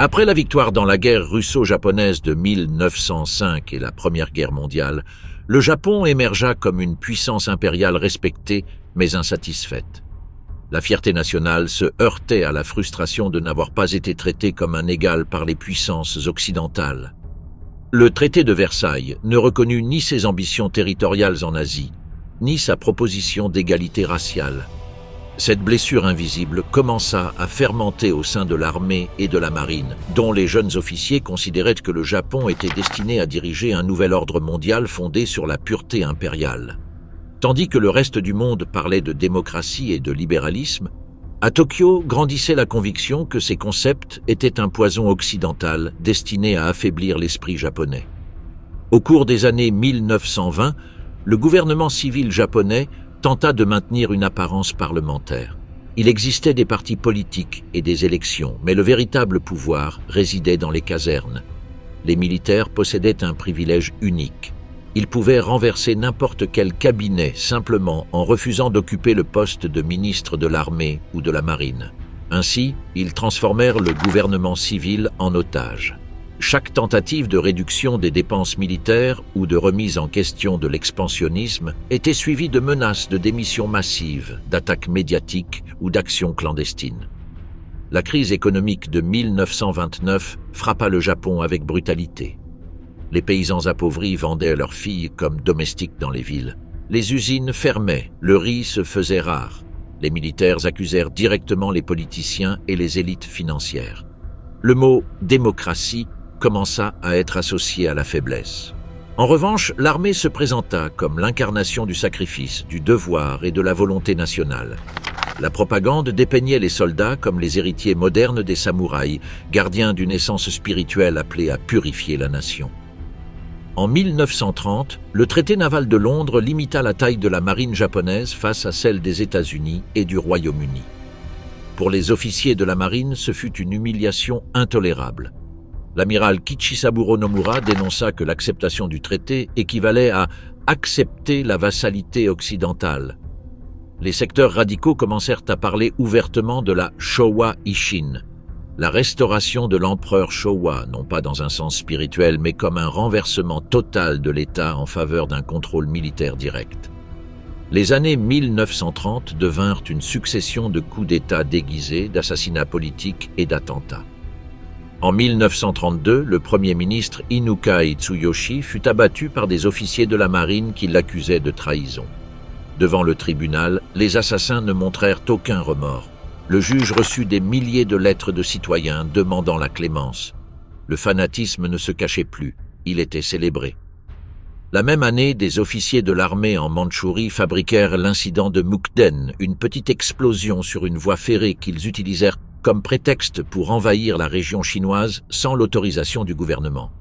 Après la victoire dans la guerre russo-japonaise de 1905 et la Première Guerre mondiale, le Japon émergea comme une puissance impériale respectée mais insatisfaite. La fierté nationale se heurtait à la frustration de n'avoir pas été traité comme un égal par les puissances occidentales. Le traité de Versailles ne reconnut ni ses ambitions territoriales en Asie, ni sa proposition d'égalité raciale. Cette blessure invisible commença à fermenter au sein de l'armée et de la marine, dont les jeunes officiers considéraient que le Japon était destiné à diriger un nouvel ordre mondial fondé sur la pureté impériale. Tandis que le reste du monde parlait de démocratie et de libéralisme, à Tokyo grandissait la conviction que ces concepts étaient un poison occidental destiné à affaiblir l'esprit japonais. Au cours des années 1920, le gouvernement civil japonais tenta de maintenir une apparence parlementaire. Il existait des partis politiques et des élections, mais le véritable pouvoir résidait dans les casernes. Les militaires possédaient un privilège unique. Ils pouvaient renverser n'importe quel cabinet simplement en refusant d'occuper le poste de ministre de l'armée ou de la marine. Ainsi, ils transformèrent le gouvernement civil en otage. Chaque tentative de réduction des dépenses militaires ou de remise en question de l'expansionnisme était suivie de menaces de démission massive, d'attaques médiatiques ou d'actions clandestines. La crise économique de 1929 frappa le Japon avec brutalité. Les paysans appauvris vendaient leurs filles comme domestiques dans les villes. Les usines fermaient, le riz se faisait rare. Les militaires accusèrent directement les politiciens et les élites financières. Le mot « démocratie » commença à être associé à la faiblesse. En revanche, l'armée se présenta comme l'incarnation du sacrifice, du devoir et de la volonté nationale. La propagande dépeignait les soldats comme les héritiers modernes des samouraïs, gardiens d'une essence spirituelle appelée à purifier la nation. En 1930, le traité naval de Londres limita la taille de la marine japonaise face à celle des États-Unis et du Royaume-Uni. Pour les officiers de la marine, ce fut une humiliation intolérable. L'amiral Kichisaburo Nomura dénonça que l'acceptation du traité équivalait à accepter la vassalité occidentale. Les secteurs radicaux commencèrent à parler ouvertement de la Showa Ishin, la restauration de l'empereur Showa, non pas dans un sens spirituel, mais comme un renversement total de l'État en faveur d'un contrôle militaire direct. Les années 1930 devinrent une succession de coups d'État déguisés, d'assassinats politiques et d'attentats. En 1932, le Premier ministre Inukai Tsuyoshi fut abattu par des officiers de la marine qui l'accusaient de trahison. Devant le tribunal, les assassins ne montrèrent aucun remords. Le juge reçut des milliers de lettres de citoyens demandant la clémence. Le fanatisme ne se cachait plus, il était célébré. La même année, des officiers de l'armée en Mandchourie fabriquèrent l'incident de Mukden, une petite explosion sur une voie ferrée qu'ils utilisèrent comme prétexte pour envahir la région chinoise sans l'autorisation du gouvernement.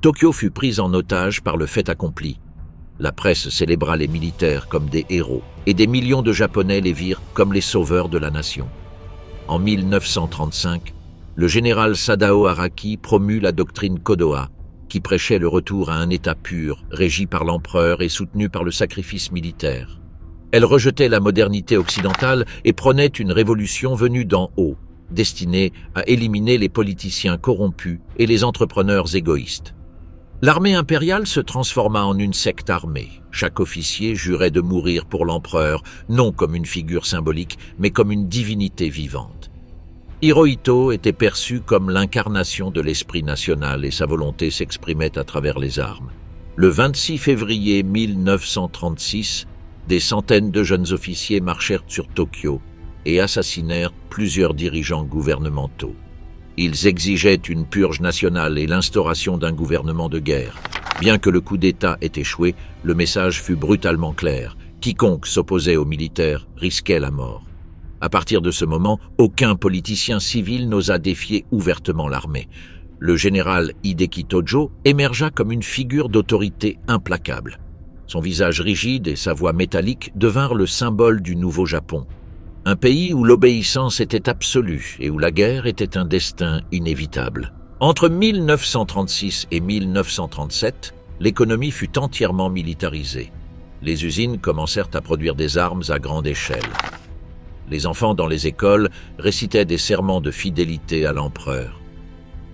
Tokyo fut prise en otage par le fait accompli. La presse célébra les militaires comme des héros, et des millions de Japonais les virent comme les sauveurs de la nation. En 1935, le général Sadao Araki promut la doctrine Kodoha, qui prêchait le retour à un État pur, régi par l'empereur et soutenu par le sacrifice militaire. Elle rejetait la modernité occidentale et prônait une révolution venue d'en haut, destinée à éliminer les politiciens corrompus et les entrepreneurs égoïstes. L'armée impériale se transforma en une secte armée. Chaque officier jurait de mourir pour l'empereur, non comme une figure symbolique, mais comme une divinité vivante. Hirohito était perçu comme l'incarnation de l'esprit national et sa volonté s'exprimait à travers les armes. Le 26 février 1936, des centaines de jeunes officiers marchèrent sur Tokyo et assassinèrent plusieurs dirigeants gouvernementaux. Ils exigeaient une purge nationale et l'instauration d'un gouvernement de guerre. Bien que le coup d'État ait échoué, le message fut brutalement clair. Quiconque s'opposait aux militaires risquait la mort. À partir de ce moment, aucun politicien civil n'osa défier ouvertement l'armée. Le général Hideki Tojo émergea comme une figure d'autorité implacable. Son visage rigide et sa voix métallique devinrent le symbole du nouveau Japon. Un pays où l'obéissance était absolue et où la guerre était un destin inévitable. Entre 1936 et 1937, l'économie fut entièrement militarisée. Les usines commencèrent à produire des armes à grande échelle. Les enfants dans les écoles récitaient des serments de fidélité à l'empereur.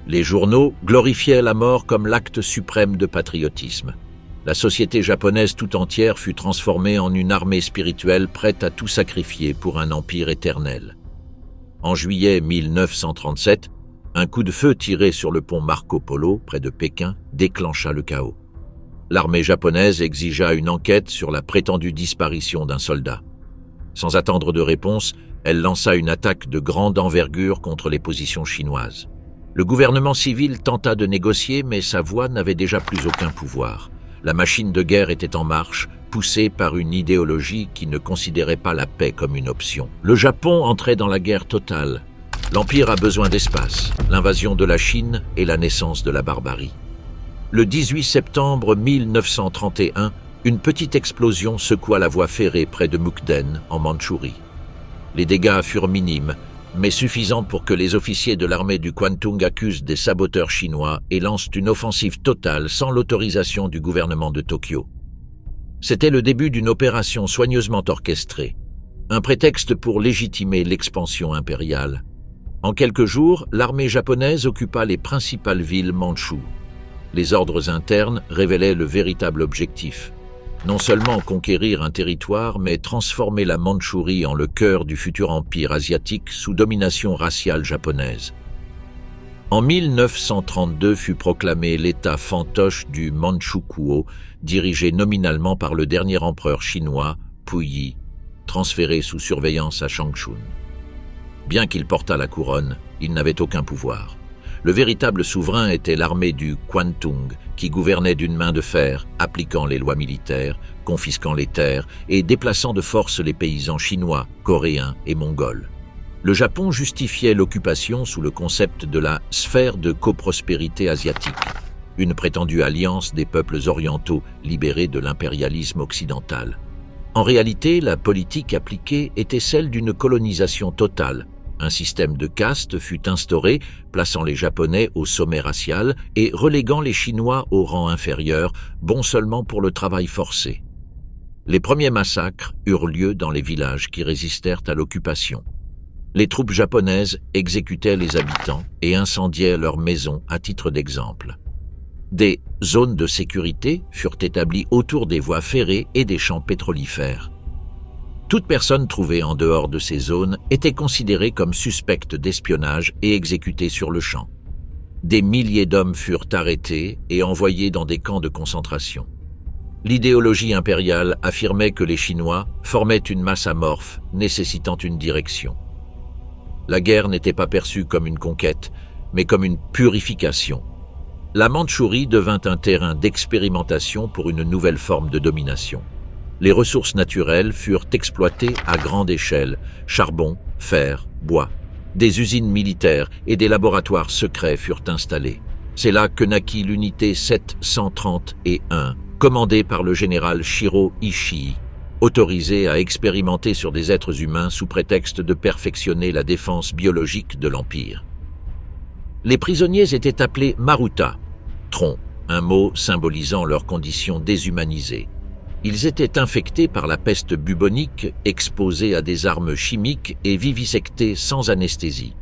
Les journaux glorifiaient la mort comme l'acte suprême de patriotisme. La société japonaise tout entière fut transformée en une armée spirituelle prête à tout sacrifier pour un empire éternel. En juillet 1937, un coup de feu tiré sur le pont Marco Polo, près de Pékin, déclencha le chaos. L'armée japonaise exigea une enquête sur la prétendue disparition d'un soldat. Sans attendre de réponse, elle lança une attaque de grande envergure contre les positions chinoises. Le gouvernement civil tenta de négocier, mais sa voix n'avait déjà plus aucun pouvoir. La machine de guerre était en marche, poussée par une idéologie qui ne considérait pas la paix comme une option. Le Japon entrait dans la guerre totale. L'Empire a besoin d'espace, l'invasion de la Chine et la naissance de la barbarie. Le 18 septembre 1931, une petite explosion secoua la voie ferrée près de Mukden, en Mandchourie. Les dégâts furent minimes, mais suffisants pour que les officiers de l'armée du Kwantung accusent des saboteurs chinois et lancent une offensive totale sans l'autorisation du gouvernement de Tokyo. C'était le début d'une opération soigneusement orchestrée, un prétexte pour légitimer l'expansion impériale. En quelques jours, l'armée japonaise occupa les principales villes mandchoues. Les ordres internes révélaient le véritable objectif. Non seulement conquérir un territoire, mais transformer la Mandchourie en le cœur du futur empire asiatique sous domination raciale japonaise. En 1932 fut proclamé l'État fantoche du Manchukuo, dirigé nominalement par le dernier empereur chinois, Puyi, transféré sous surveillance à Changchun. Bien qu'il portât la couronne, il n'avait aucun pouvoir. Le véritable souverain était l'armée du Kwantung, qui gouvernait d'une main de fer, appliquant les lois militaires, confisquant les terres et déplaçant de force les paysans chinois, coréens et mongols. Le Japon justifiait l'occupation sous le concept de la sphère de coprospérité asiatique, une prétendue alliance des peuples orientaux libérés de l'impérialisme occidental. En réalité, la politique appliquée était celle d'une colonisation totale. Un système de castes fut instauré, plaçant les Japonais au sommet racial et reléguant les Chinois au rang inférieur, bons seulement pour le travail forcé. Les premiers massacres eurent lieu dans les villages qui résistèrent à l'occupation. Les troupes japonaises exécutaient les habitants et incendiaient leurs maisons à titre d'exemple. Des zones de sécurité furent établies autour des voies ferrées et des champs pétrolifères. Toute personne trouvée en dehors de ces zones était considérée comme suspecte d'espionnage et exécutée sur le champ. Des milliers d'hommes furent arrêtés et envoyés dans des camps de concentration. L'idéologie impériale affirmait que les Chinois formaient une masse amorphe nécessitant une direction. La guerre n'était pas perçue comme une conquête, mais comme une purification. La Mandchourie devint un terrain d'expérimentation pour une nouvelle forme de domination. Les ressources naturelles furent exploitées à grande échelle, charbon, fer, bois. Des usines militaires et des laboratoires secrets furent installés. C'est là que naquit l'unité 731, commandée par le général Shiro Ishii, autorisée à expérimenter sur des êtres humains sous prétexte de perfectionner la défense biologique de l'Empire. Les prisonniers étaient appelés Maruta, tronc, un mot symbolisant leur condition déshumanisée. Ils étaient infectés par la peste bubonique, exposés à des armes chimiques et vivisectés sans anesthésie.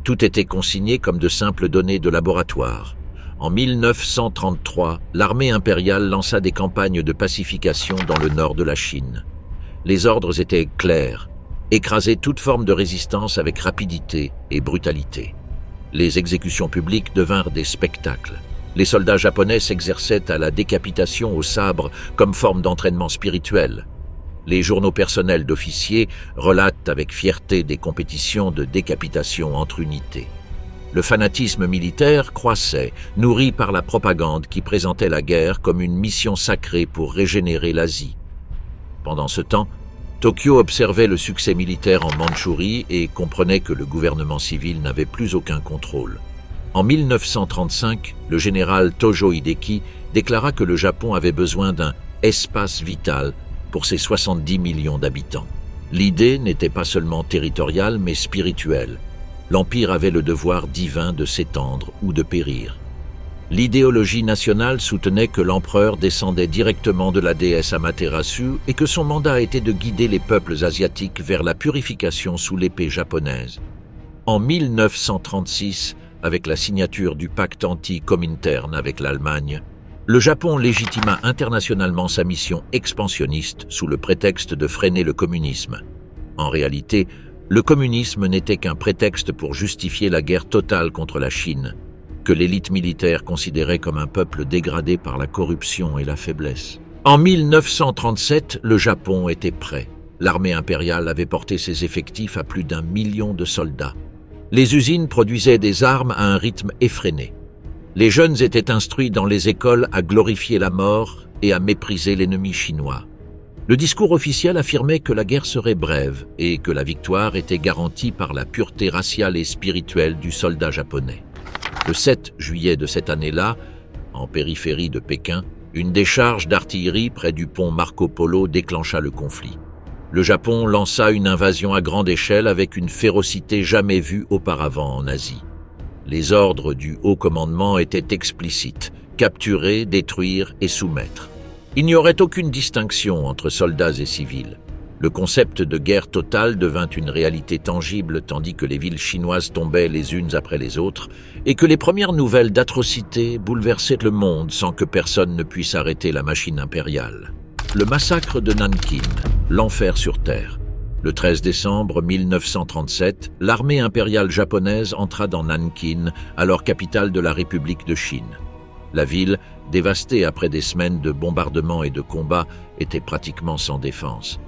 Tout était consigné comme de simples données de laboratoire. En 1933, l'armée impériale lança des campagnes de pacification dans le nord de la Chine. Les ordres étaient clairs, écraser toute forme de résistance avec rapidité et brutalité. Les exécutions publiques devinrent des spectacles. Les soldats japonais s'exerçaient à la décapitation au sabre comme forme d'entraînement spirituel. Les journaux personnels d'officiers relatent avec fierté des compétitions de décapitation entre unités. Le fanatisme militaire croissait, nourri par la propagande qui présentait la guerre comme une mission sacrée pour régénérer l'Asie. Pendant ce temps, Tokyo observait le succès militaire en Mandchourie et comprenait que le gouvernement civil n'avait plus aucun contrôle. En 1935, le général Tojo Hideki déclara que le Japon avait besoin d'un « espace vital » pour ses 70 millions d'habitants. L'idée n'était pas seulement territoriale, mais spirituelle. L'Empire avait le devoir divin de s'étendre ou de périr. L'idéologie nationale soutenait que l'empereur descendait directement de la déesse Amaterasu et que son mandat était de guider les peuples asiatiques vers la purification sous l'épée japonaise. En 1936, avec la signature du pacte anti-Comintern avec l'Allemagne, le Japon légitima internationalement sa mission expansionniste sous le prétexte de freiner le communisme. En réalité, le communisme n'était qu'un prétexte pour justifier la guerre totale contre la Chine, que l'élite militaire considérait comme un peuple dégradé par la corruption et la faiblesse. En 1937, le Japon était prêt. L'armée impériale avait porté ses effectifs à plus d'1 million de soldats. Les usines produisaient des armes à un rythme effréné. Les jeunes étaient instruits dans les écoles à glorifier la mort et à mépriser l'ennemi chinois. Le discours officiel affirmait que la guerre serait brève et que la victoire était garantie par la pureté raciale et spirituelle du soldat japonais. Le 7 juillet de cette année-là, en périphérie de Pékin, une décharge d'artillerie près du pont Marco Polo déclencha le conflit. Le Japon lança une invasion à grande échelle avec une férocité jamais vue auparavant en Asie. Les ordres du haut commandement étaient explicites: capturer, détruire et soumettre. Il n'y aurait aucune distinction entre soldats et civils. Le concept de guerre totale devint une réalité tangible tandis que les villes chinoises tombaient les unes après les autres et que les premières nouvelles d'atrocités bouleversaient le monde sans que personne ne puisse arrêter la machine impériale. Le massacre de Nankin, l'enfer sur terre. Le 13 décembre 1937, l'armée impériale japonaise entra dans Nankin, alors capitale de la République de Chine. La ville, dévastée après des semaines de bombardements et de combats, était pratiquement sans défense.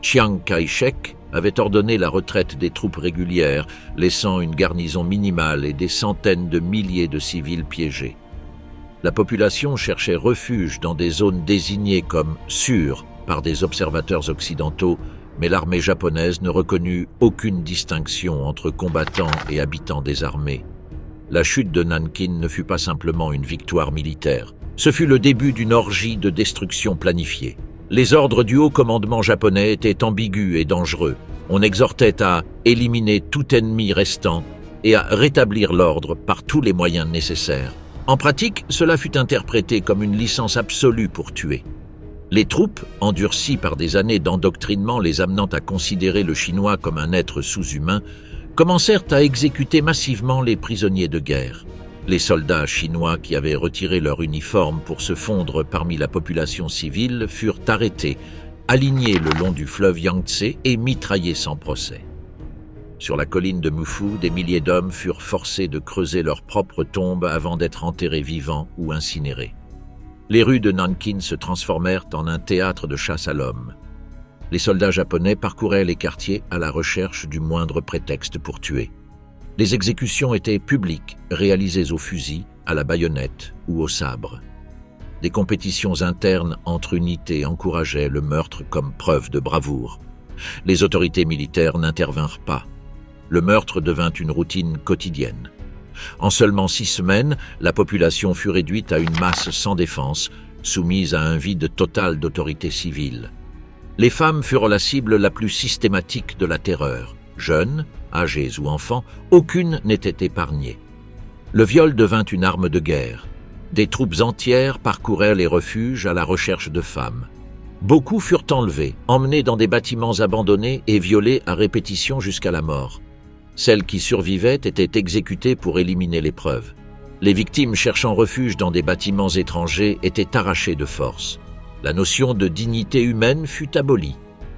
Chiang Kai-shek avait ordonné la retraite des troupes régulières, laissant une garnison minimale et des centaines de milliers de civils piégés. La population cherchait refuge dans des zones désignées comme sûres par des observateurs occidentaux, mais l'armée japonaise ne reconnut aucune distinction entre combattants et habitants des armées. La chute de Nankin ne fut pas simplement une victoire militaire, ce fut le début d'une orgie de destruction planifiée. Les ordres du haut commandement japonais étaient ambigus et dangereux. On exhortait à éliminer tout ennemi restant et à rétablir l'ordre par tous les moyens nécessaires. En pratique, cela fut interprété comme une licence absolue pour tuer. Les troupes, endurcies par des années d'endoctrinement les amenant à considérer le Chinois comme un être sous-humain, commencèrent à exécuter massivement les prisonniers de guerre. Les soldats chinois qui avaient retiré leur uniforme pour se fondre parmi la population civile furent arrêtés, alignés le long du fleuve Yangtze et mitraillés sans procès. Sur la colline de Mufu, des milliers d'hommes furent forcés de creuser leur propre tombe avant d'être enterrés vivants ou incinérés. Les rues de Nankin se transformèrent en un théâtre de chasse à l'homme. Les soldats japonais parcouraient les quartiers à la recherche du moindre prétexte pour tuer. Les exécutions étaient publiques, réalisées au fusil, à la baïonnette ou au sabre. Des compétitions internes entre unités encourageaient le meurtre comme preuve de bravoure. Les autorités militaires n'intervinrent pas. Le meurtre devint une routine quotidienne. En seulement 6 semaines, la population fut réduite à une masse sans défense, soumise à un vide total d'autorité civile. Les femmes furent la cible la plus systématique de la terreur. Jeunes, âgés ou enfants, aucune n'était épargnée. Le viol devint une arme de guerre. Des troupes entières parcourèrent les refuges à la recherche de femmes. Beaucoup furent enlevés, emmenés dans des bâtiments abandonnés et violés à répétition jusqu'à la mort. Celles qui survivaient étaient exécutées pour éliminer les preuves. Les victimes cherchant refuge dans des bâtiments étrangers étaient arrachées de force. La notion de dignité humaine fut abolie.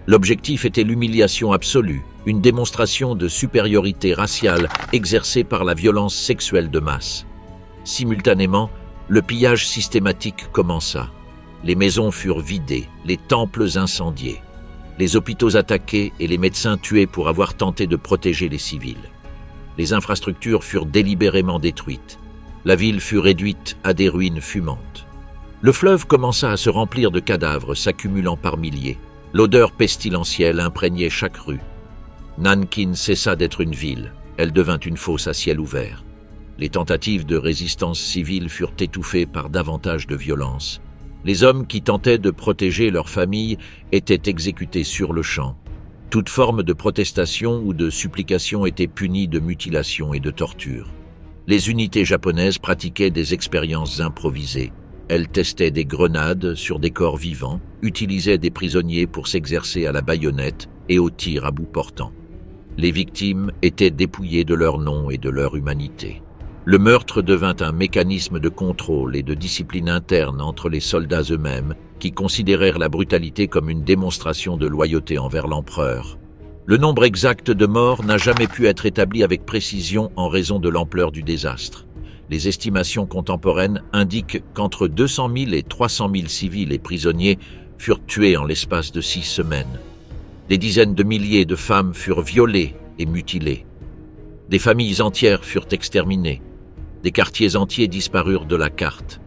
L'objectif était l'humiliation absolue, une démonstration de supériorité raciale exercée par la violence sexuelle de masse. Simultanément, le pillage systématique commença. Les maisons furent vidées, les temples incendiés, les hôpitaux attaqués et les médecins tués pour avoir tenté de protéger les civils. Les infrastructures furent délibérément détruites. La ville fut réduite à des ruines fumantes. Le fleuve commença à se remplir de cadavres s'accumulant par milliers. L'odeur pestilentielle imprégnait chaque rue. Nankin cessa d'être une ville, elle devint une fosse à ciel ouvert. Les tentatives de résistance civile furent étouffées par davantage de violence. Les hommes qui tentaient de protéger leur famille étaient exécutés sur le champ. Toute forme de protestation ou de supplication était punie de mutilation et de torture. Les unités japonaises pratiquaient des expériences improvisées. Elles testaient des grenades sur des corps vivants, utilisaient des prisonniers pour s'exercer à la baïonnette et au tir à bout portant. Les victimes étaient dépouillées de leur nom et de leur humanité. Le meurtre devint un mécanisme de contrôle et de discipline interne entre les soldats eux-mêmes, qui considérèrent la brutalité comme une démonstration de loyauté envers l'empereur. Le nombre exact de morts n'a jamais pu être établi avec précision en raison de l'ampleur du désastre. Les estimations contemporaines indiquent qu'entre 200 000 et 300 000 civils et prisonniers furent tués en l'espace de 6 semaines. Des dizaines de milliers de femmes furent violées et mutilées. Des familles entières furent exterminées. Des quartiers entiers disparurent de la carte.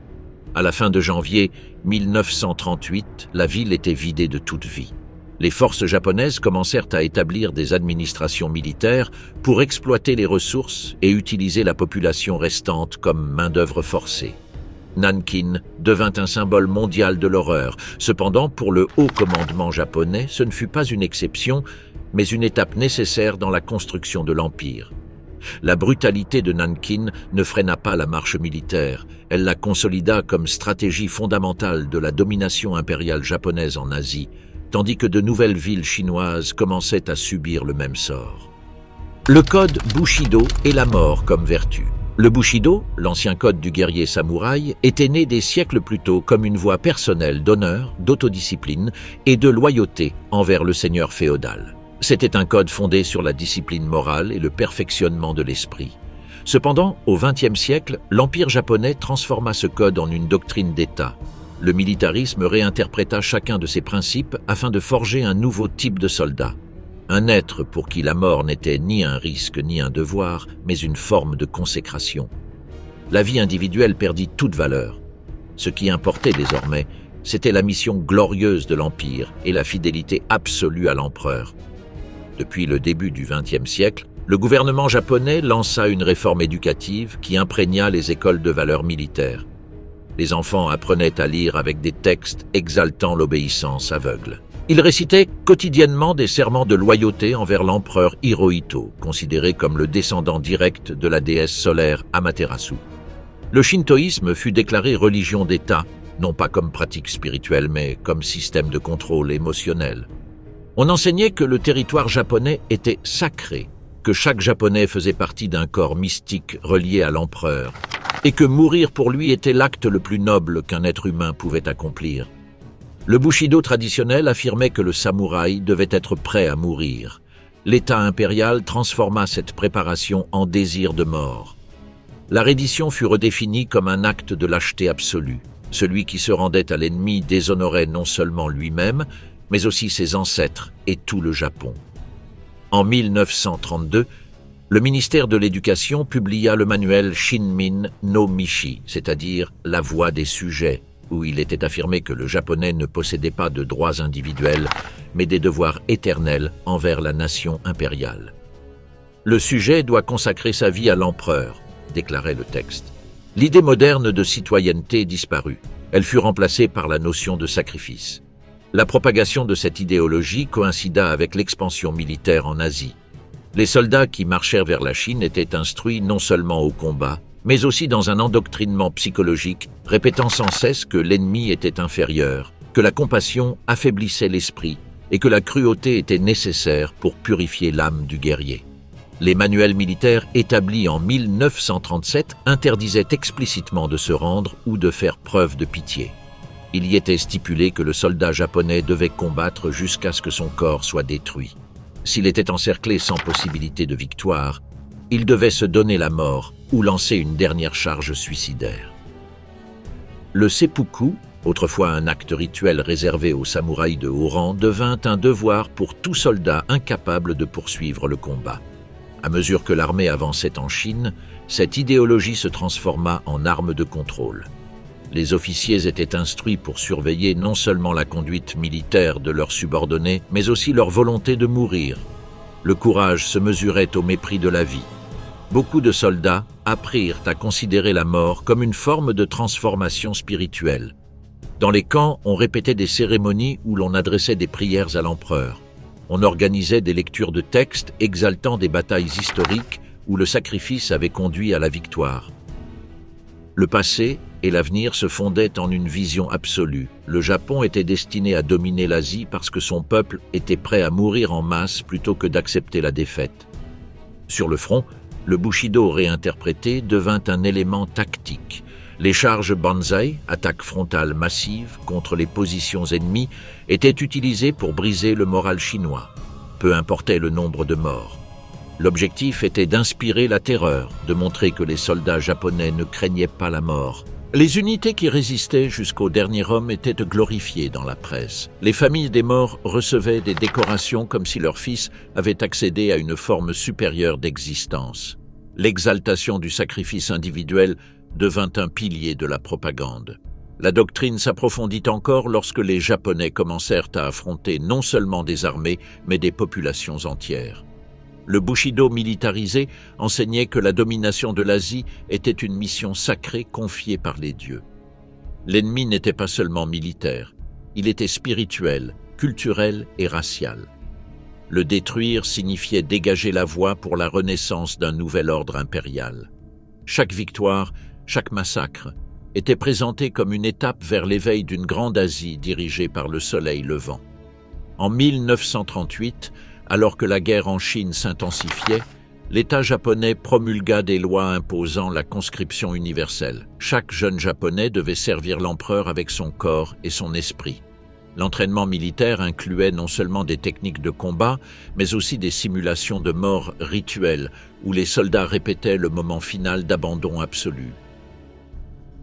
À la fin de janvier 1938, la ville était vidée de toute vie. Les forces japonaises commencèrent à établir des administrations militaires pour exploiter les ressources et utiliser la population restante comme main-d'œuvre forcée. Nankin devint un symbole mondial de l'horreur. Cependant, pour le haut commandement japonais, ce ne fut pas une exception, mais une étape nécessaire dans la construction de l'Empire. La brutalité de Nankin ne freina pas la marche militaire, elle la consolida comme stratégie fondamentale de la domination impériale japonaise en Asie, tandis que de nouvelles villes chinoises commençaient à subir le même sort. Le code Bushido est la mort comme vertu. Le Bushido, l'ancien code du guerrier samouraï, était né des siècles plus tôt comme une voie personnelle d'honneur, d'autodiscipline et de loyauté envers le seigneur féodal. C'était un code fondé sur la discipline morale et le perfectionnement de l'esprit. Cependant, au XXe siècle, l'Empire japonais transforma ce code en une doctrine d'État. Le militarisme réinterpréta chacun de ces principes afin de forger un nouveau type de soldat. Un être pour qui la mort n'était ni un risque ni un devoir, mais une forme de consécration. La vie individuelle perdit toute valeur. Ce qui importait désormais, c'était la mission glorieuse de l'Empire et la fidélité absolue à l'empereur. Depuis le début du XXe siècle, le gouvernement japonais lança une réforme éducative qui imprégna les écoles de valeurs militaires. Les enfants apprenaient à lire avec des textes exaltant l'obéissance aveugle. Ils récitaient quotidiennement des serments de loyauté envers l'empereur Hirohito, considéré comme le descendant direct de la déesse solaire Amaterasu. Le shintoïsme fut déclaré religion d'État, non pas comme pratique spirituelle, mais comme système de contrôle émotionnel. On enseignait que le territoire japonais était sacré, que chaque Japonais faisait partie d'un corps mystique relié à l'empereur, et que mourir pour lui était l'acte le plus noble qu'un être humain pouvait accomplir. Le Bushido traditionnel affirmait que le samouraï devait être prêt à mourir. L'État impérial transforma cette préparation en désir de mort. La reddition fut redéfinie comme un acte de lâcheté absolue. Celui qui se rendait à l'ennemi déshonorait non seulement lui-même, mais aussi ses ancêtres et tout le Japon. En 1932, le ministère de l'Éducation publia le manuel Shinmin no Michi, c'est-à-dire la voix des sujets, où il était affirmé que le japonais ne possédait pas de droits individuels, mais des devoirs éternels envers la nation impériale. Le sujet doit consacrer sa vie à l'empereur, déclarait le texte. L'idée moderne de citoyenneté disparut. Elle fut remplacée par la notion de sacrifice. La propagation de cette idéologie coïncida avec l'expansion militaire en Asie. Les soldats qui marchèrent vers la Chine étaient instruits non seulement au combat, mais aussi dans un endoctrinement psychologique, répétant sans cesse que l'ennemi était inférieur, que la compassion affaiblissait l'esprit et que la cruauté était nécessaire pour purifier l'âme du guerrier. Les manuels militaires établis en 1937 interdisaient explicitement de se rendre ou de faire preuve de pitié. Il y était stipulé que le soldat japonais devait combattre jusqu'à ce que son corps soit détruit. S'il était encerclé sans possibilité de victoire, il devait se donner la mort ou lancer une dernière charge suicidaire. Le seppuku, autrefois un acte rituel réservé aux samouraïs de haut rang, devint un devoir pour tout soldat incapable de poursuivre le combat. À mesure que l'armée avançait en Chine, cette idéologie se transforma en arme de contrôle. Les officiers étaient instruits pour surveiller non seulement la conduite militaire de leurs subordonnés, mais aussi leur volonté de mourir. Le courage se mesurait au mépris de la vie. Beaucoup de soldats apprirent à considérer la mort comme une forme de transformation spirituelle. Dans les camps, on répétait des cérémonies où l'on adressait des prières à l'empereur. On organisait des lectures de textes exaltant des batailles historiques où le sacrifice avait conduit à la victoire. Le passé et l'avenir se fondaient en une vision absolue. Le Japon était destiné à dominer l'Asie parce que son peuple était prêt à mourir en masse plutôt que d'accepter la défaite. Sur le front, Le Bushido réinterprété devint un élément tactique. Les charges Banzai, attaques frontales massives contre les positions ennemies, étaient utilisées pour briser le moral chinois. Peu importait le nombre de morts. L'objectif était d'inspirer la terreur, de montrer que les soldats japonais ne craignaient pas la mort. Les unités qui résistaient jusqu'au dernier homme étaient glorifiées dans la presse. Les familles des morts recevaient des décorations comme si leur fils avait accédé à une forme supérieure d'existence. L'exaltation du sacrifice individuel devint un pilier de la propagande. La doctrine s'approfondit encore lorsque les Japonais commencèrent à affronter non seulement des armées, mais des populations entières. Le Bushido militarisé enseignait que la domination de l'Asie était une mission sacrée confiée par les dieux. L'ennemi n'était pas seulement militaire, il était spirituel, culturel et racial. Le détruire signifiait dégager la voie pour la renaissance d'un nouvel ordre impérial. Chaque victoire, chaque massacre, était présenté comme une étape vers l'éveil d'une grande Asie dirigée par le soleil levant. En 1938, alors que la guerre en Chine s'intensifiait, l'État japonais promulgua des lois imposant la conscription universelle. Chaque jeune japonais devait servir l'empereur avec son corps et son esprit. L'entraînement militaire incluait non seulement des techniques de combat, mais aussi des simulations de mort rituelles, où les soldats répétaient le moment final d'abandon absolu.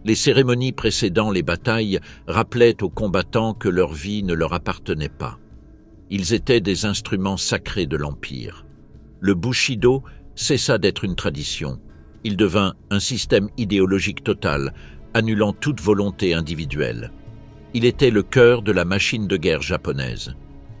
Les cérémonies précédant les batailles rappelaient aux combattants que leur vie ne leur appartenait pas. Ils étaient des instruments sacrés de l'Empire. Le Bushido cessa d'être une tradition. Il devint un système idéologique total, annulant toute volonté individuelle. Il était le cœur de la machine de guerre japonaise.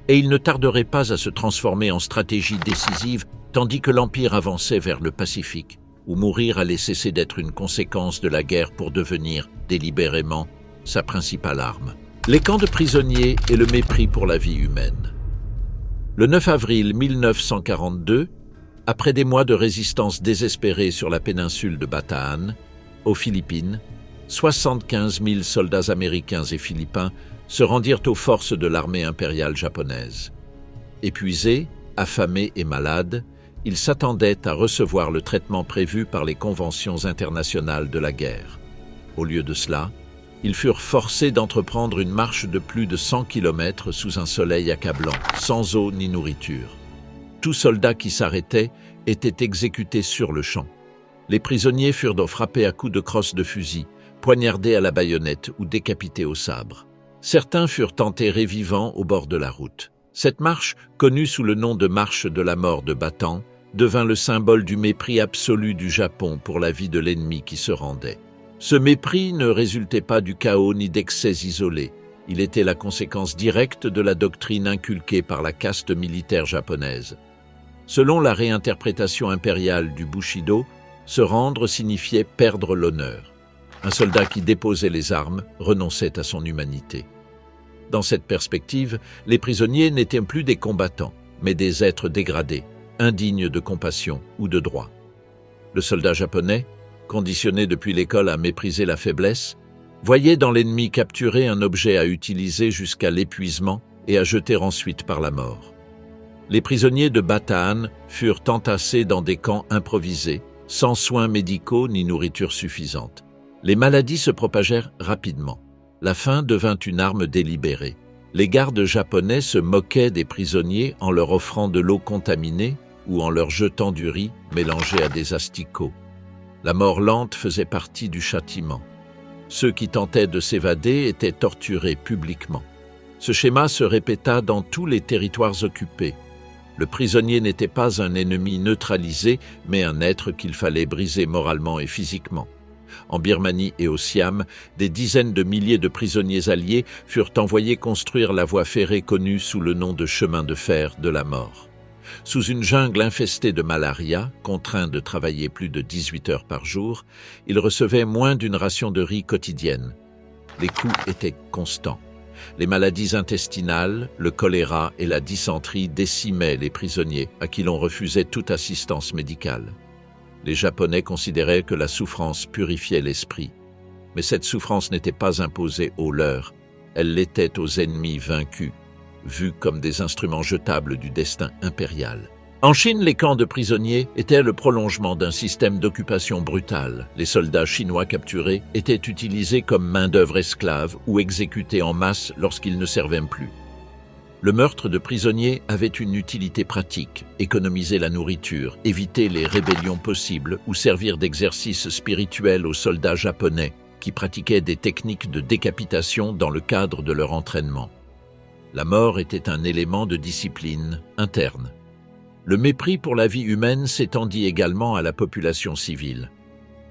Et il ne tarderait pas à se transformer en stratégie décisive tandis que l'Empire avançait vers le Pacifique, où mourir allait cesser d'être une conséquence de la guerre pour devenir, délibérément, sa principale arme. Les camps de prisonniers et le mépris pour la vie humaine. Le 9 avril 1942, après des mois de résistance désespérée sur la péninsule de Bataan, aux Philippines, 75 000 soldats américains et philippins se rendirent aux forces de l'armée impériale japonaise. Épuisés, affamés et malades, ils s'attendaient à recevoir le traitement prévu par les conventions internationales de la guerre. Au lieu de cela, ils furent forcés d'entreprendre une marche de plus de 100 km sous un soleil accablant, sans eau ni nourriture. Tout soldat qui s'arrêtait était exécuté sur le champ. Les prisonniers furent frappés à coups de crosse de fusil, poignardés à la baïonnette ou décapités au sabre. Certains furent enterrés vivants au bord de la route. Cette marche, connue sous le nom de marche de la mort de Bataan, devint le symbole du mépris absolu du Japon pour la vie de l'ennemi qui se rendait. Ce mépris ne résultait pas du chaos ni d'excès isolés. Il était la conséquence directe de la doctrine inculquée par la caste militaire japonaise. Selon la réinterprétation impériale du Bushido, se rendre signifiait perdre l'honneur. Un soldat qui déposait les armes renonçait à son humanité. Dans cette perspective, les prisonniers n'étaient plus des combattants, mais des êtres dégradés, indignes de compassion ou de droit. Le soldat japonais, conditionné depuis l'école à mépriser la faiblesse, voyait dans l'ennemi capturé un objet à utiliser jusqu'à l'épuisement et à jeter ensuite par la mort. Les prisonniers de Bataan furent entassés dans des camps improvisés, sans soins médicaux ni nourriture suffisante. Les maladies se propagèrent rapidement. La faim devint une arme délibérée. Les gardes japonais se moquaient des prisonniers en leur offrant de l'eau contaminée ou en leur jetant du riz mélangé à des asticots. La mort lente faisait partie du châtiment. Ceux qui tentaient de s'évader étaient torturés publiquement. Ce schéma se répéta dans tous les territoires occupés. Le prisonnier n'était pas un ennemi neutralisé, mais un être qu'il fallait briser moralement et physiquement. En Birmanie et au Siam, des dizaines de milliers de prisonniers alliés furent envoyés construire la voie ferrée connue sous le nom de chemin de fer de la mort. Sous une jungle infestée de malaria, contraints de travailler plus de 18 heures par jour, ils recevaient moins d'une ration de riz quotidienne. Les coups étaient constants. Les maladies intestinales, le choléra et la dysenterie décimaient les prisonniers, à qui l'on refusait toute assistance médicale. Les Japonais considéraient que la souffrance purifiait l'esprit. Mais cette souffrance n'était pas imposée aux leurs, elle l'était aux ennemis vaincus, vus comme des instruments jetables du destin impérial. En Chine, les camps de prisonniers étaient le prolongement d'un système d'occupation brutale. Les soldats chinois capturés étaient utilisés comme main-d'œuvre esclave ou exécutés en masse lorsqu'ils ne servaient plus. Le meurtre de prisonniers avait une utilité pratique, économiser la nourriture, éviter les rébellions possibles ou servir d'exercice spirituel aux soldats japonais qui pratiquaient des techniques de décapitation dans le cadre de leur entraînement. La mort était un élément de discipline interne. Le mépris pour la vie humaine s'étendit également à la population civile.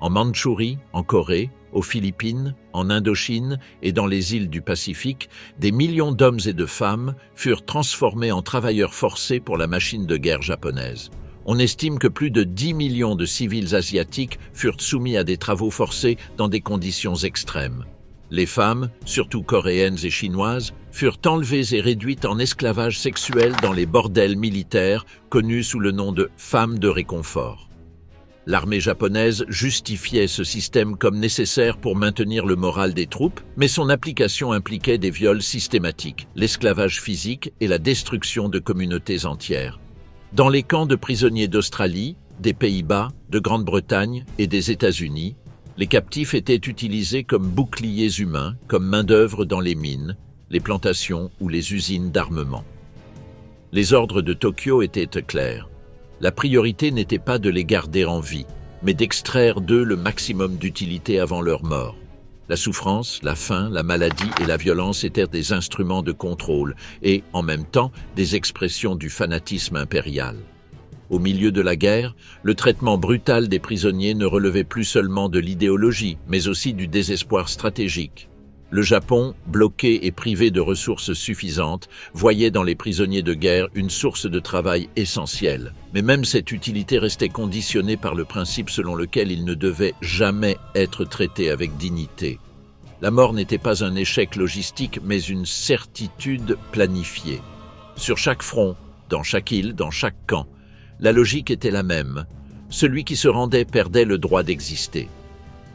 En Mandchourie, en Corée, aux Philippines, en Indochine et dans les îles du Pacifique, des millions d'hommes et de femmes furent transformés en travailleurs forcés pour la machine de guerre japonaise. On estime que plus de 10 millions de civils asiatiques furent soumis à des travaux forcés dans des conditions extrêmes. Les femmes, surtout coréennes et chinoises, furent enlevées et réduites en esclavage sexuel dans les bordels militaires connus sous le nom de femmes de réconfort. L'armée japonaise justifiait ce système comme nécessaire pour maintenir le moral des troupes, mais son application impliquait des viols systématiques, l'esclavage physique et la destruction de communautés entières. Dans les camps de prisonniers d'Australie, des Pays-Bas, de Grande-Bretagne et des États-Unis, les captifs étaient utilisés comme boucliers humains, comme main-d'œuvre dans les mines, les plantations ou les usines d'armement. Les ordres de Tokyo étaient clairs. La priorité n'était pas de les garder en vie, mais d'extraire d'eux le maximum d'utilité avant leur mort. La souffrance, la faim, la maladie et la violence étaient des instruments de contrôle et, en même temps, des expressions du fanatisme impérial. Au milieu de la guerre, le traitement brutal des prisonniers ne relevait plus seulement de l'idéologie, mais aussi du désespoir stratégique. Le Japon, bloqué et privé de ressources suffisantes, voyait dans les prisonniers de guerre une source de travail essentielle. Mais même cette utilité restait conditionnée par le principe selon lequel ils ne devaient jamais être traités avec dignité. La mort n'était pas un échec logistique, mais une certitude planifiée. Sur chaque front, dans chaque île, dans chaque camp, la logique était la même. Celui qui se rendait perdait le droit d'exister.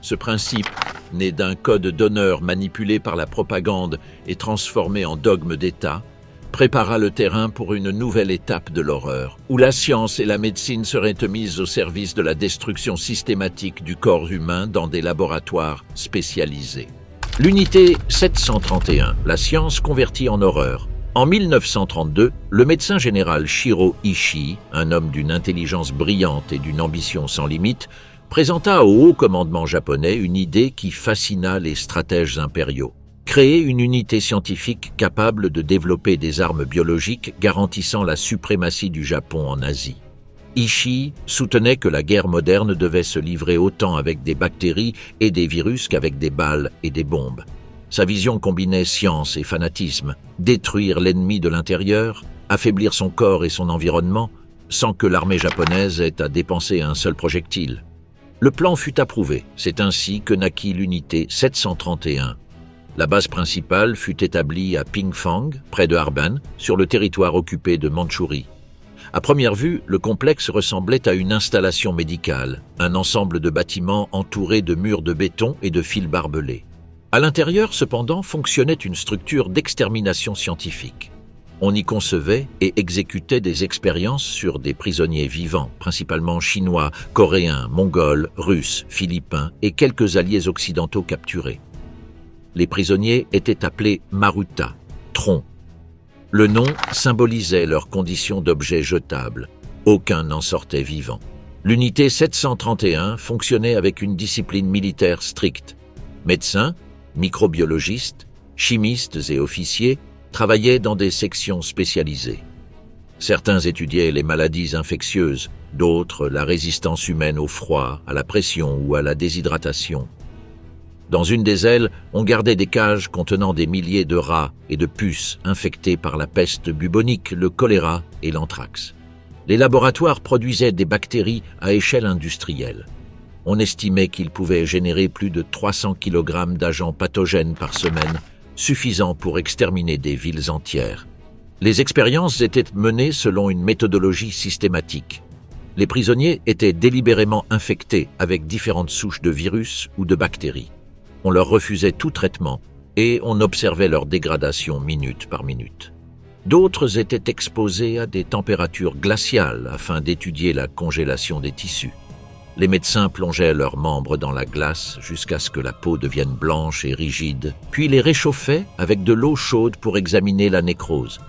Ce principe, né d'un code d'honneur manipulé par la propagande et transformé en dogme d'État, prépara le terrain pour une nouvelle étape de l'horreur, où la science et la médecine seraient mises au service de la destruction systématique du corps humain dans des laboratoires spécialisés. L'unité 731, la science convertie en horreur. En 1932, le médecin général Shiro Ishii, un homme d'une intelligence brillante et d'une ambition sans limite, présenta au haut commandement japonais une idée qui fascina les stratèges impériaux. Créer une unité scientifique capable de développer des armes biologiques garantissant la suprématie du Japon en Asie. Ishii soutenait que la guerre moderne devait se livrer autant avec des bactéries et des virus qu'avec des balles et des bombes. Sa vision combinait science et fanatisme, détruire l'ennemi de l'intérieur, affaiblir son corps et son environnement, sans que l'armée japonaise ait à dépenser un seul projectile. Le plan fut approuvé, c'est ainsi que naquit l'unité 731. La base principale fut établie à Pingfang, près de Harbin, sur le territoire occupé de Mandchourie. À première vue, le complexe ressemblait à une installation médicale, un ensemble de bâtiments entourés de murs de béton et de fils barbelés. À l'intérieur, cependant, fonctionnait une structure d'extermination scientifique. On y concevait et exécutait des expériences sur des prisonniers vivants, principalement chinois, coréens, mongols, russes, philippins et quelques alliés occidentaux capturés. Les prisonniers étaient appelés maruta, troncs. Le nom symbolisait leur condition d'objets jetables. Aucun n'en sortait vivant. L'unité 731 fonctionnait avec une discipline militaire stricte. Médecins, microbiologistes, chimistes et officiers travaillaient dans des sections spécialisées. Certains étudiaient les maladies infectieuses, d'autres la résistance humaine au froid, à la pression ou à la déshydratation. Dans une des ailes, on gardait des cages contenant des milliers de rats et de puces infectés par la peste bubonique, le choléra et l'anthrax. Les laboratoires produisaient des bactéries à échelle industrielle. On estimait qu'ils pouvaient générer plus de 300 kg d'agents pathogènes par semaine, suffisant pour exterminer des villes entières. Les expériences étaient menées selon une méthodologie systématique. Les prisonniers étaient délibérément infectés avec différentes souches de virus ou de bactéries. On leur refusait tout traitement et on observait leur dégradation minute par minute. D'autres étaient exposés à des températures glaciales afin d'étudier la congélation des tissus. Les médecins plongeaient leurs membres dans la glace jusqu'à ce que la peau devienne blanche et rigide, puis les réchauffaient avec de l'eau chaude pour examiner la nécrose.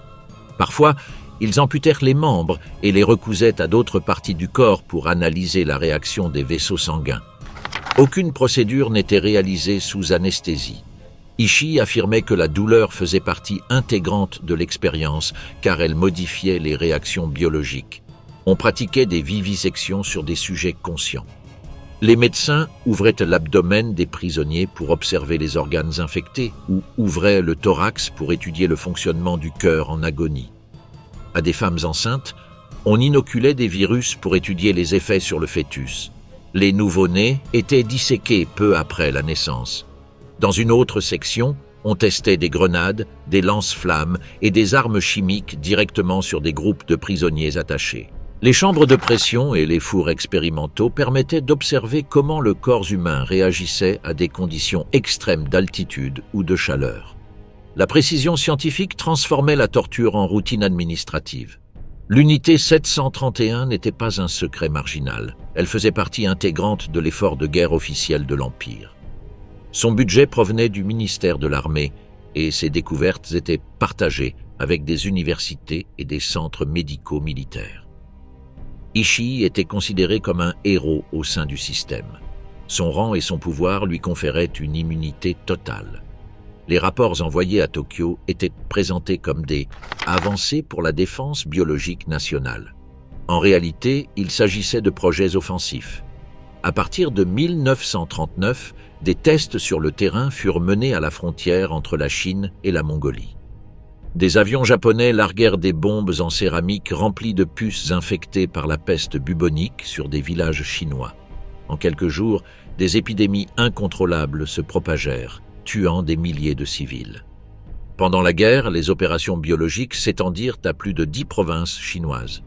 Parfois, ils amputèrent les membres et les recousaient à d'autres parties du corps pour analyser la réaction des vaisseaux sanguins. Aucune procédure n'était réalisée sous anesthésie. Ishii affirmait que la douleur faisait partie intégrante de l'expérience car elle modifiait les réactions biologiques. On pratiquait des vivisections sur des sujets conscients. Les médecins ouvraient l'abdomen des prisonniers pour observer les organes infectés ou ouvraient le thorax pour étudier le fonctionnement du cœur en agonie. À des femmes enceintes, on inoculait des virus pour étudier les effets sur le fœtus. Les nouveau-nés étaient disséqués peu après la naissance. Dans une autre section, on testait des grenades, des lance-flammes et des armes chimiques directement sur des groupes de prisonniers attachés. Les chambres de pression et les fours expérimentaux permettaient d'observer comment le corps humain réagissait à des conditions extrêmes d'altitude ou de chaleur. La précision scientifique transformait la torture en routine administrative. L'unité 731 n'était pas un secret marginal. Elle faisait partie intégrante de l'effort de guerre officiel de l'Empire. Son budget provenait du ministère de l'Armée et ses découvertes étaient partagées avec des universités et des centres médicaux militaires. Ishii était considéré comme un héros au sein du système. Son rang et son pouvoir lui conféraient une immunité totale. Les rapports envoyés à Tokyo étaient présentés comme des avancées pour la défense biologique nationale. En réalité, il s'agissait de projets offensifs. À partir de 1939, des tests sur le terrain furent menés à la frontière entre la Chine et la Mongolie. Des avions japonais larguèrent des bombes en céramique remplies de puces infectées par la peste bubonique sur des villages chinois. En quelques jours, des épidémies incontrôlables se propagèrent, tuant des milliers de civils. Pendant la guerre, les opérations biologiques s'étendirent à plus de 10 provinces chinoises.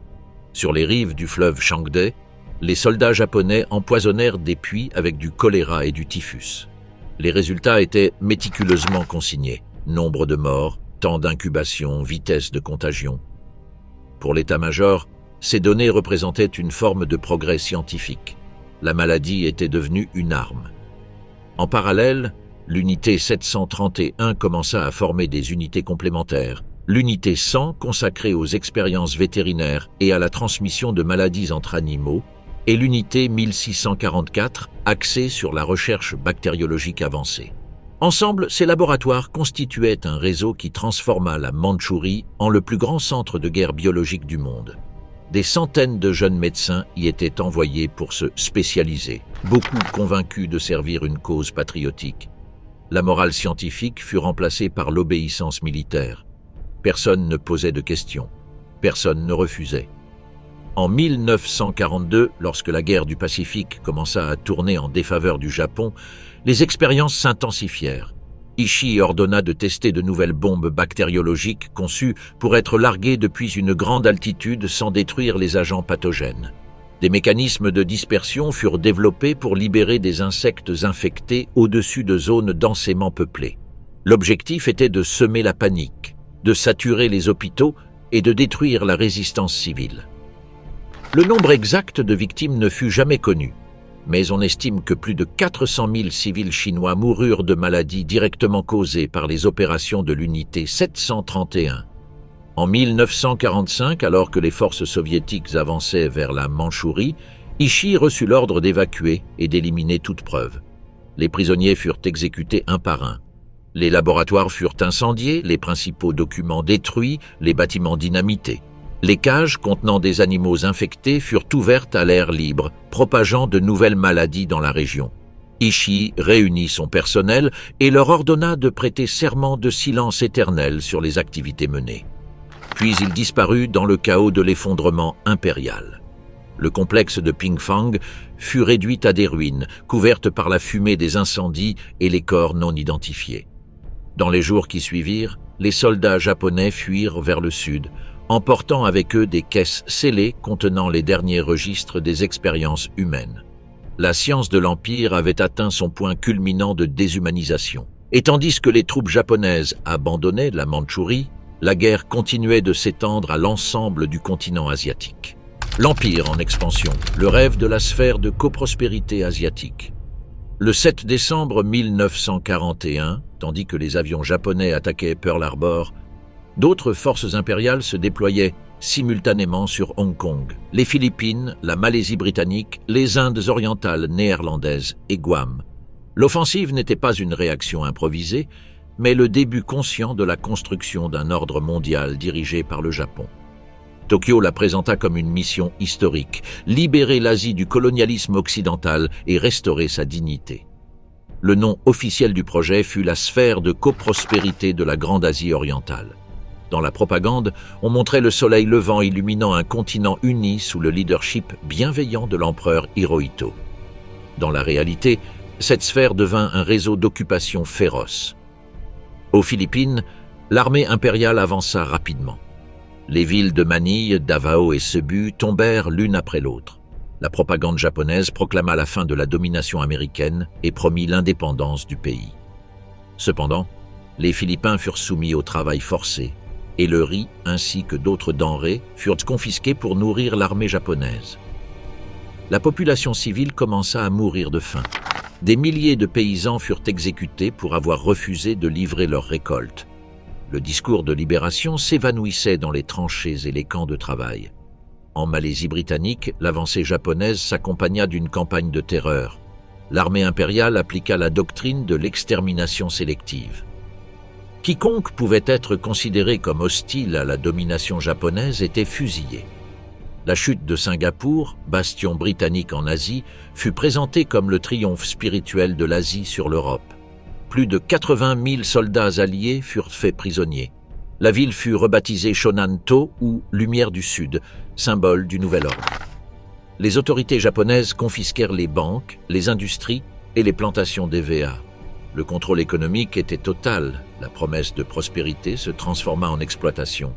Sur les rives du fleuve Changde, les soldats japonais empoisonnèrent des puits avec du choléra et du typhus. Les résultats étaient méticuleusement consignés. Nombre de morts, temps d'incubation, vitesse de contagion. Pour l'état-major, ces données représentaient une forme de progrès scientifique. La maladie était devenue une arme. En parallèle, l'unité 731 commença à former des unités complémentaires. L'unité 100 consacrée aux expériences vétérinaires et à la transmission de maladies entre animaux, et l'unité 1644 axée sur la recherche bactériologique avancée. Ensemble, ces laboratoires constituaient un réseau qui transforma la Mandchourie en le plus grand centre de guerre biologique du monde. Des centaines de jeunes médecins y étaient envoyés pour se spécialiser, beaucoup convaincus de servir une cause patriotique. La morale scientifique fut remplacée par l'obéissance militaire. Personne ne posait de questions, personne ne refusait. En 1942, lorsque la guerre du Pacifique commença à tourner en défaveur du Japon, les expériences s'intensifièrent. Ishii ordonna de tester de nouvelles bombes bactériologiques conçues pour être larguées depuis une grande altitude sans détruire les agents pathogènes. Des mécanismes de dispersion furent développés pour libérer des insectes infectés au-dessus de zones densément peuplées. L'objectif était de semer la panique, de saturer les hôpitaux et de détruire la résistance civile. Le nombre exact de victimes ne fut jamais connu, mais on estime que plus de 400 000 civils chinois moururent de maladies directement causées par les opérations de l'unité 731. En 1945, alors que les forces soviétiques avançaient vers la Mandchourie, Ishii reçut l'ordre d'évacuer et d'éliminer toute preuve. Les prisonniers furent exécutés un par un. Les laboratoires furent incendiés, les principaux documents détruits, les bâtiments dynamités. Les cages contenant des animaux infectés furent ouvertes à l'air libre, propageant de nouvelles maladies dans la région. Ishii réunit son personnel et leur ordonna de prêter serment de silence éternel sur les activités menées. Puis il disparut dans le chaos de l'effondrement impérial. Le complexe de Pingfang fut réduit à des ruines, couvertes par la fumée des incendies et les corps non identifiés. Dans les jours qui suivirent, les soldats japonais fuirent vers le sud, emportant avec eux des caisses scellées contenant les derniers registres des expériences humaines. La science de l'Empire avait atteint son point culminant de déshumanisation. Et tandis que les troupes japonaises abandonnaient la Mandchourie, La guerre continuait de s'étendre à l'ensemble du continent asiatique. L'Empire en expansion, le rêve de la sphère de coprospérité asiatique. Le 7 décembre 1941, tandis que les avions japonais attaquaient Pearl Harbor, d'autres forces impériales se déployaient simultanément sur Hong Kong, les Philippines, la Malaisie britannique, les Indes orientales néerlandaises et Guam. L'offensive n'était pas une réaction improvisée, mais le début conscient de la construction d'un ordre mondial dirigé par le Japon. Tokyo la présenta comme une mission historique, libérer l'Asie du colonialisme occidental et restaurer sa dignité. Le nom officiel du projet fut la sphère de coprospérité de la Grande Asie orientale. Dans la propagande, on montrait le soleil levant illuminant un continent uni sous le leadership bienveillant de l'empereur Hirohito. Dans la réalité, cette sphère devint un réseau d'occupation féroce. Aux Philippines, l'armée impériale avança rapidement. Les villes de Manille, Davao et Cebu tombèrent l'une après l'autre. La propagande japonaise proclama la fin de la domination américaine et promit l'indépendance du pays. Cependant, les Philippins furent soumis au travail forcé et le riz ainsi que d'autres denrées furent confisqués pour nourrir l'armée japonaise. La population civile commença à mourir de faim. Des milliers de paysans furent exécutés pour avoir refusé de livrer leurs récoltes. Le discours de libération s'évanouissait dans les tranchées et les camps de travail. En Malaisie britannique, l'avancée japonaise s'accompagna d'une campagne de terreur. L'armée impériale appliqua la doctrine de l'extermination sélective. Quiconque pouvait être considéré comme hostile à la domination japonaise était fusillé. La chute de Singapour, bastion britannique en Asie, fut présentée comme le triomphe spirituel de l'Asie sur l'Europe. Plus de 80 000 soldats alliés furent faits prisonniers. La ville fut rebaptisée Shonanto ou Lumière du Sud, symbole du nouvel ordre. Les autorités japonaises confisquèrent les banques, les industries et les plantations d'EVA. Le contrôle économique était total, la promesse de prospérité se transforma en exploitation.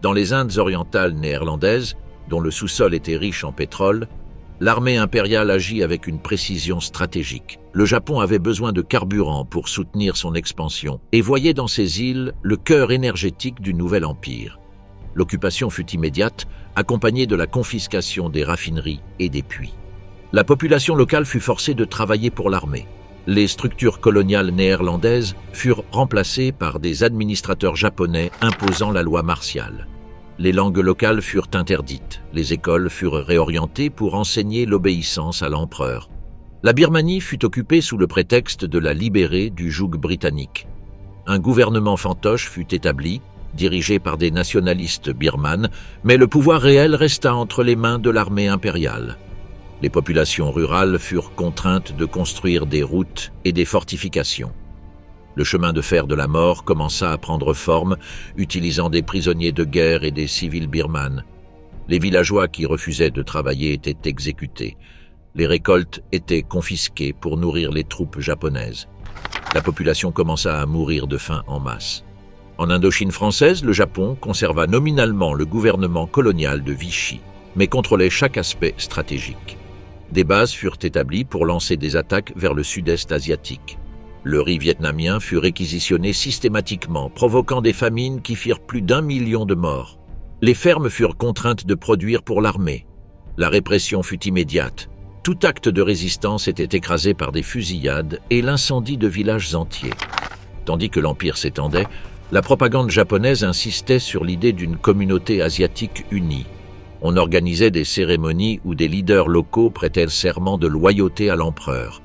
Dans les Indes orientales néerlandaises, dont le sous-sol était riche en pétrole, l'armée impériale agit avec une précision stratégique. Le Japon avait besoin de carburant pour soutenir son expansion et voyait dans ces îles le cœur énergétique du nouvel empire. L'occupation fut immédiate, accompagnée de la confiscation des raffineries et des puits. La population locale fut forcée de travailler pour l'armée. Les structures coloniales néerlandaises furent remplacées par des administrateurs japonais imposant la loi martiale. Les langues locales furent interdites, les écoles furent réorientées pour enseigner l'obéissance à l'empereur. La Birmanie fut occupée sous le prétexte de la libérer du joug britannique. Un gouvernement fantoche fut établi, dirigé par des nationalistes birmanes, mais le pouvoir réel resta entre les mains de l'armée impériale. Les populations rurales furent contraintes de construire des routes et des fortifications. Le chemin de fer de la mort commença à prendre forme, utilisant des prisonniers de guerre et des civils birmanes. Les villageois qui refusaient de travailler étaient exécutés. Les récoltes étaient confisquées pour nourrir les troupes japonaises. La population commença à mourir de faim en masse. En Indochine française, le Japon conserva nominalement le gouvernement colonial de Vichy, mais contrôlait chaque aspect stratégique. Des bases furent établies pour lancer des attaques vers le sud-est asiatique. Le riz vietnamien fut réquisitionné systématiquement, provoquant des famines qui firent plus d'1 million de morts. Les fermes furent contraintes de produire pour l'armée. La répression fut immédiate. Tout acte de résistance était écrasé par des fusillades et l'incendie de villages entiers. Tandis que l'Empire s'étendait, la propagande japonaise insistait sur l'idée d'une communauté asiatique unie. On organisait des cérémonies où des leaders locaux prêtaient serment de loyauté à l'empereur.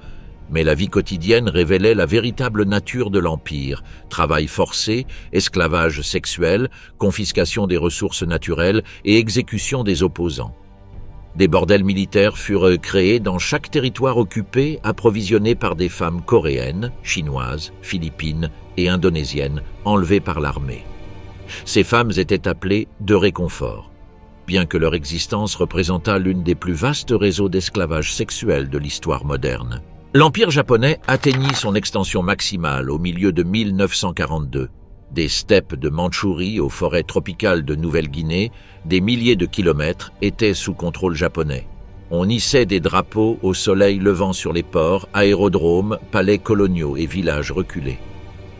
Mais la vie quotidienne révélait la véritable nature de l'Empire, travail forcé, esclavage sexuel, confiscation des ressources naturelles et exécution des opposants. Des bordels militaires furent créés dans chaque territoire occupé, approvisionnés par des femmes coréennes, chinoises, philippines et indonésiennes, enlevées par l'armée. Ces femmes étaient appelées de réconfort, bien que leur existence représentât l'une des plus vastes réseaux d'esclavage sexuel de l'histoire moderne. L'Empire japonais atteignit son extension maximale au milieu de 1942. Des steppes de Mandchourie aux forêts tropicales de Nouvelle-Guinée, des milliers de kilomètres étaient sous contrôle japonais. On hissait des drapeaux au soleil levant sur les ports, aérodromes, palais coloniaux et villages reculés.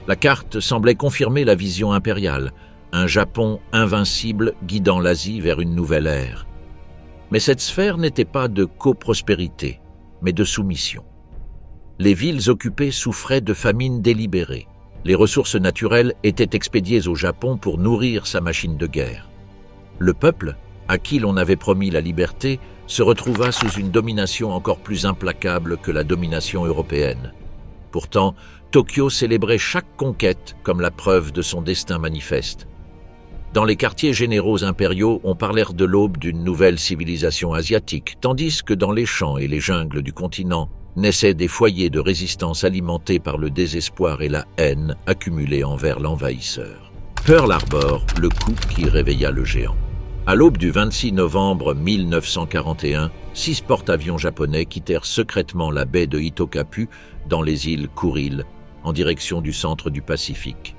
La carte semblait confirmer la vision impériale. un Japon invincible guidant l'Asie vers une nouvelle ère. Mais cette sphère n'était pas de coprospérité, mais de soumission. Les villes occupées souffraient de famine délibérée. Les ressources naturelles étaient expédiées au Japon pour nourrir sa machine de guerre. Le peuple, à qui l'on avait promis la liberté, se retrouva sous une domination encore plus implacable que la domination européenne. Pourtant, Tokyo célébrait chaque conquête comme la preuve de son destin manifeste. Dans les quartiers généraux impériaux, on parlait de l'aube d'une nouvelle civilisation asiatique, tandis que dans les champs et les jungles du continent naissaient des foyers de résistance alimentés par le désespoir et la haine accumulés envers l'envahisseur. Pearl Harbor, le coup qui réveilla le géant. À l'aube du 26 novembre 1941, 6 porte-avions japonais quittèrent secrètement la baie de Itokapu dans les îles Kuril, en direction du centre du Pacifique.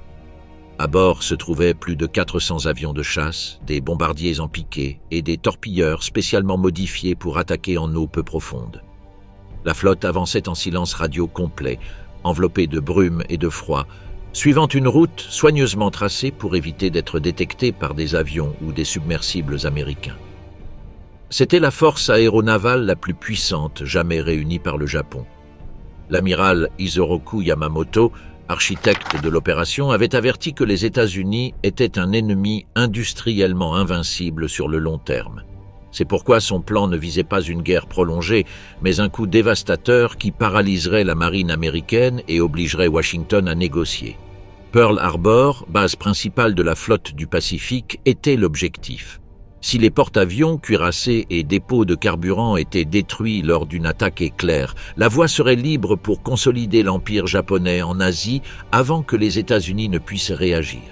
À bord se trouvaient plus de 400 avions de chasse, des bombardiers en piqué et des torpilleurs spécialement modifiés pour attaquer en eau peu profonde. La flotte avançait en silence radio complet, enveloppée de brume et de froid, suivant une route soigneusement tracée pour éviter d'être détectée par des avions ou des submersibles américains. C'était la force aéronavale la plus puissante jamais réunie par le Japon. L'amiral Isoroku Yamamoto, architecte de l'opération, avait averti que les États-Unis étaient un ennemi industriellement invincible sur le long terme. C'est pourquoi son plan ne visait pas une guerre prolongée, mais un coup dévastateur qui paralyserait la marine américaine et obligerait Washington à négocier. Pearl Harbor, base principale de la flotte du Pacifique, était l'objectif. Si les porte-avions, cuirassés et dépôts de carburant étaient détruits lors d'une attaque éclair, la voie serait libre pour consolider l'empire japonais en Asie avant que les États-Unis ne puissent réagir.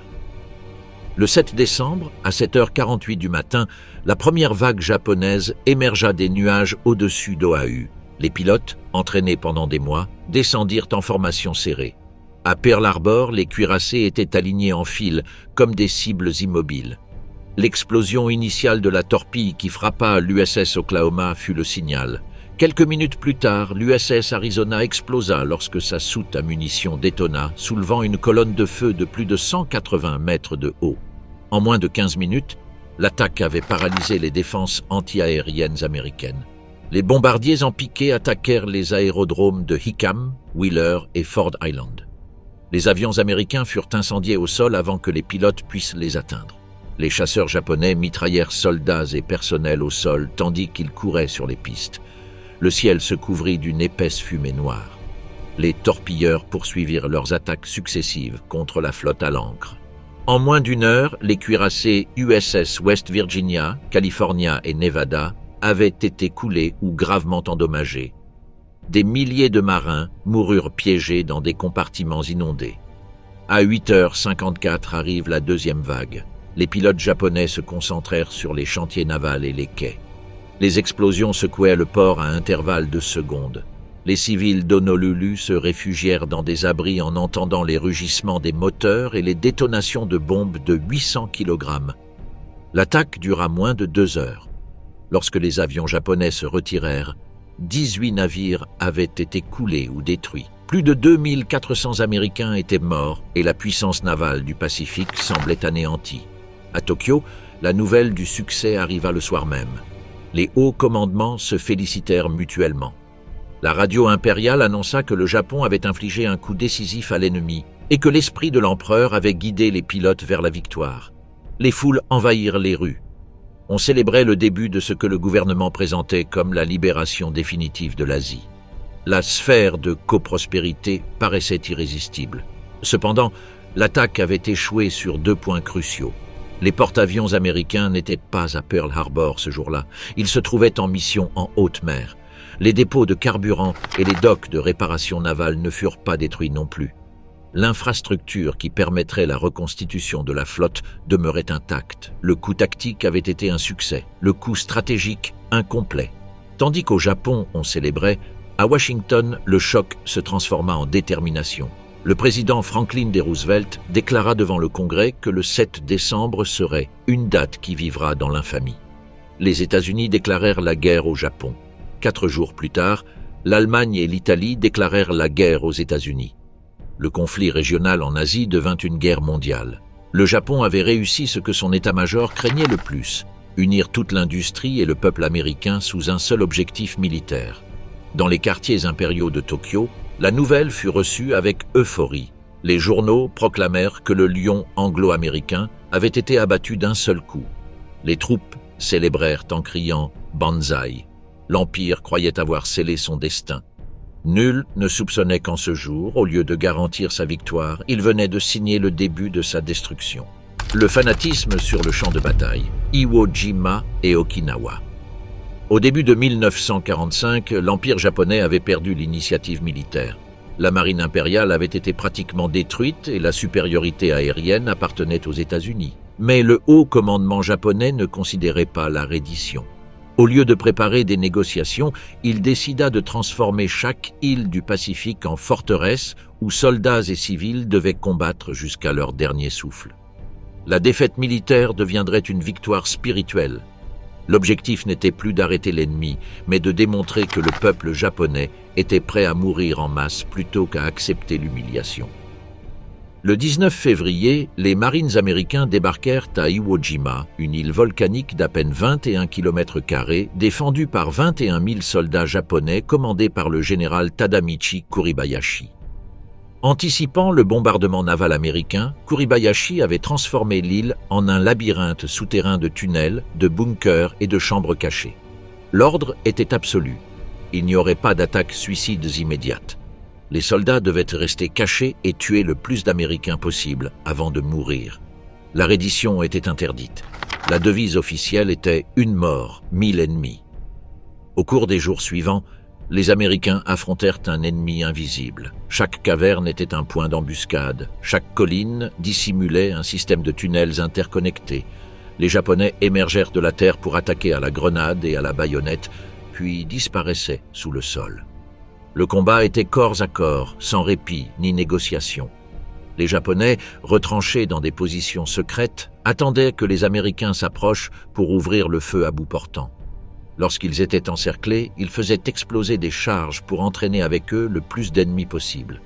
Le 7 décembre, à 7h48 du matin, la première vague japonaise émergea des nuages au-dessus d'Oahu. Les pilotes, entraînés pendant des mois, descendirent en formation serrée. À Pearl Harbor, les cuirassés étaient alignés en file, comme des cibles immobiles. L'explosion initiale de la torpille qui frappa l'USS Oklahoma fut le signal. Quelques minutes plus tard, l'USS Arizona explosa lorsque sa soute à munitions détonna, soulevant une colonne de feu de plus de 180 mètres de haut. En moins de 15 minutes, l'attaque avait paralysé les défenses anti-aériennes américaines. Les bombardiers en piqué attaquèrent les aérodromes de Hickam, Wheeler et Ford Island. Les avions américains furent incendiés au sol avant que les pilotes puissent les atteindre. Les chasseurs japonais mitraillèrent soldats et personnel au sol tandis qu'ils couraient sur les pistes. Le ciel se couvrit d'une épaisse fumée noire. Les torpilleurs poursuivirent leurs attaques successives contre la flotte à l'ancre. En moins d'une heure, les cuirassés USS West Virginia, California et Nevada avaient été coulés ou gravement endommagés. Des milliers de marins moururent piégés dans des compartiments inondés. À 8h54 arrive la deuxième vague. Les pilotes japonais se concentrèrent sur les chantiers navals et les quais. Les explosions secouaient le port à intervalles de secondes. Les civils d'Honolulu se réfugièrent dans des abris en entendant les rugissements des moteurs et les détonations de bombes de 800 kg. L'attaque dura moins de 2 heures. Lorsque les avions japonais se retirèrent, 18 navires avaient été coulés ou détruits. Plus de 2400 Américains étaient morts et la puissance navale du Pacifique semblait anéantie. À Tokyo, la nouvelle du succès arriva le soir même. Les hauts commandements se félicitèrent mutuellement. La radio impériale annonça que le Japon avait infligé un coup décisif à l'ennemi et que l'esprit de l'empereur avait guidé les pilotes vers la victoire. Les foules envahirent les rues. On célébrait le début de ce que le gouvernement présentait comme la libération définitive de l'Asie. La sphère de coprospérité paraissait irrésistible. Cependant, l'attaque avait échoué sur 2 points cruciaux. Les porte-avions américains n'étaient pas à Pearl Harbor ce jour-là. Ils se trouvaient en mission en haute mer. Les dépôts de carburant et les docks de réparation navale ne furent pas détruits non plus. L'infrastructure qui permettrait la reconstitution de la flotte demeurait intacte. Le coup tactique avait été un succès, le coup stratégique incomplet. Tandis qu'au Japon on célébrait, à Washington le choc se transforma en détermination. Le président Franklin D. Roosevelt déclara devant le Congrès que le 7 décembre serait une date qui vivra dans l'infamie. Les États-Unis déclarèrent la guerre au Japon. 4 jours plus tard, l'Allemagne et l'Italie déclarèrent la guerre aux États-Unis. Le conflit régional en Asie devint une guerre mondiale. Le Japon avait réussi ce que son état-major craignait le plus, unir toute l'industrie et le peuple américain sous un seul objectif militaire. Dans les quartiers impériaux de Tokyo, la nouvelle fut reçue avec euphorie. Les journaux proclamèrent que le lion anglo-américain avait été abattu d'un seul coup. Les troupes célébrèrent en criant « Banzai ». L'Empire croyait avoir scellé son destin. Nul ne soupçonnait qu'en ce jour, au lieu de garantir sa victoire, il venait de signer le début de sa destruction. Le fanatisme sur le champ de bataille, Iwo Jima et Okinawa. Au début de 1945, l'Empire japonais avait perdu l'initiative militaire. La marine impériale avait été pratiquement détruite et la supériorité aérienne appartenait aux États-Unis. Mais le haut commandement japonais ne considérait pas la reddition. Au lieu de préparer des négociations, il décida de transformer chaque île du Pacifique en forteresse où soldats et civils devaient combattre jusqu'à leur dernier souffle. La défaite militaire deviendrait une victoire spirituelle. L'objectif n'était plus d'arrêter l'ennemi, mais de démontrer que le peuple japonais était prêt à mourir en masse plutôt qu'à accepter l'humiliation. Le 19 février, les Marines américains débarquèrent à Iwo Jima, une île volcanique d'à peine 21 km², défendue par 21 000 soldats japonais commandés par le général Tadamichi Kuribayashi. Anticipant le bombardement naval américain, Kuribayashi avait transformé l'île en un labyrinthe souterrain de tunnels, de bunkers et de chambres cachées. L'ordre était absolu. Il n'y aurait pas d'attaques suicides immédiates. Les soldats devaient rester cachés et tuer le plus d'Américains possible avant de mourir. La reddition était interdite. La devise officielle était « Une mort, 1000 ennemis ». Au cours des jours suivants, les Américains affrontèrent un ennemi invisible. Chaque caverne était un point d'embuscade. Chaque colline dissimulait un système de tunnels interconnectés. Les Japonais émergèrent de la terre pour attaquer à la grenade et à la baïonnette, puis disparaissaient sous le sol. Le combat était corps à corps, sans répit ni négociation. Les Japonais, retranchés dans des positions secrètes, attendaient que les Américains s'approchent pour ouvrir le feu à bout portant. Lorsqu'ils étaient encerclés, ils faisaient exploser des charges pour entraîner avec eux le plus d'ennemis possible.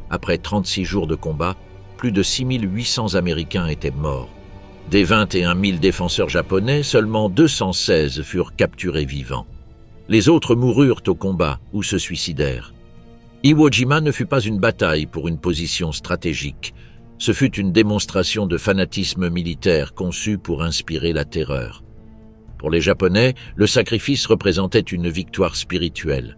Après 36 jours de combat, plus de 6800 Américains étaient morts. Des 21 000 défenseurs japonais, seulement 216 furent capturés vivants. Les autres moururent au combat ou se suicidèrent. Iwo Jima ne fut pas une bataille pour une position stratégique. Ce fut une démonstration de fanatisme militaire conçue pour inspirer la terreur. Pour les Japonais, le sacrifice représentait une victoire spirituelle.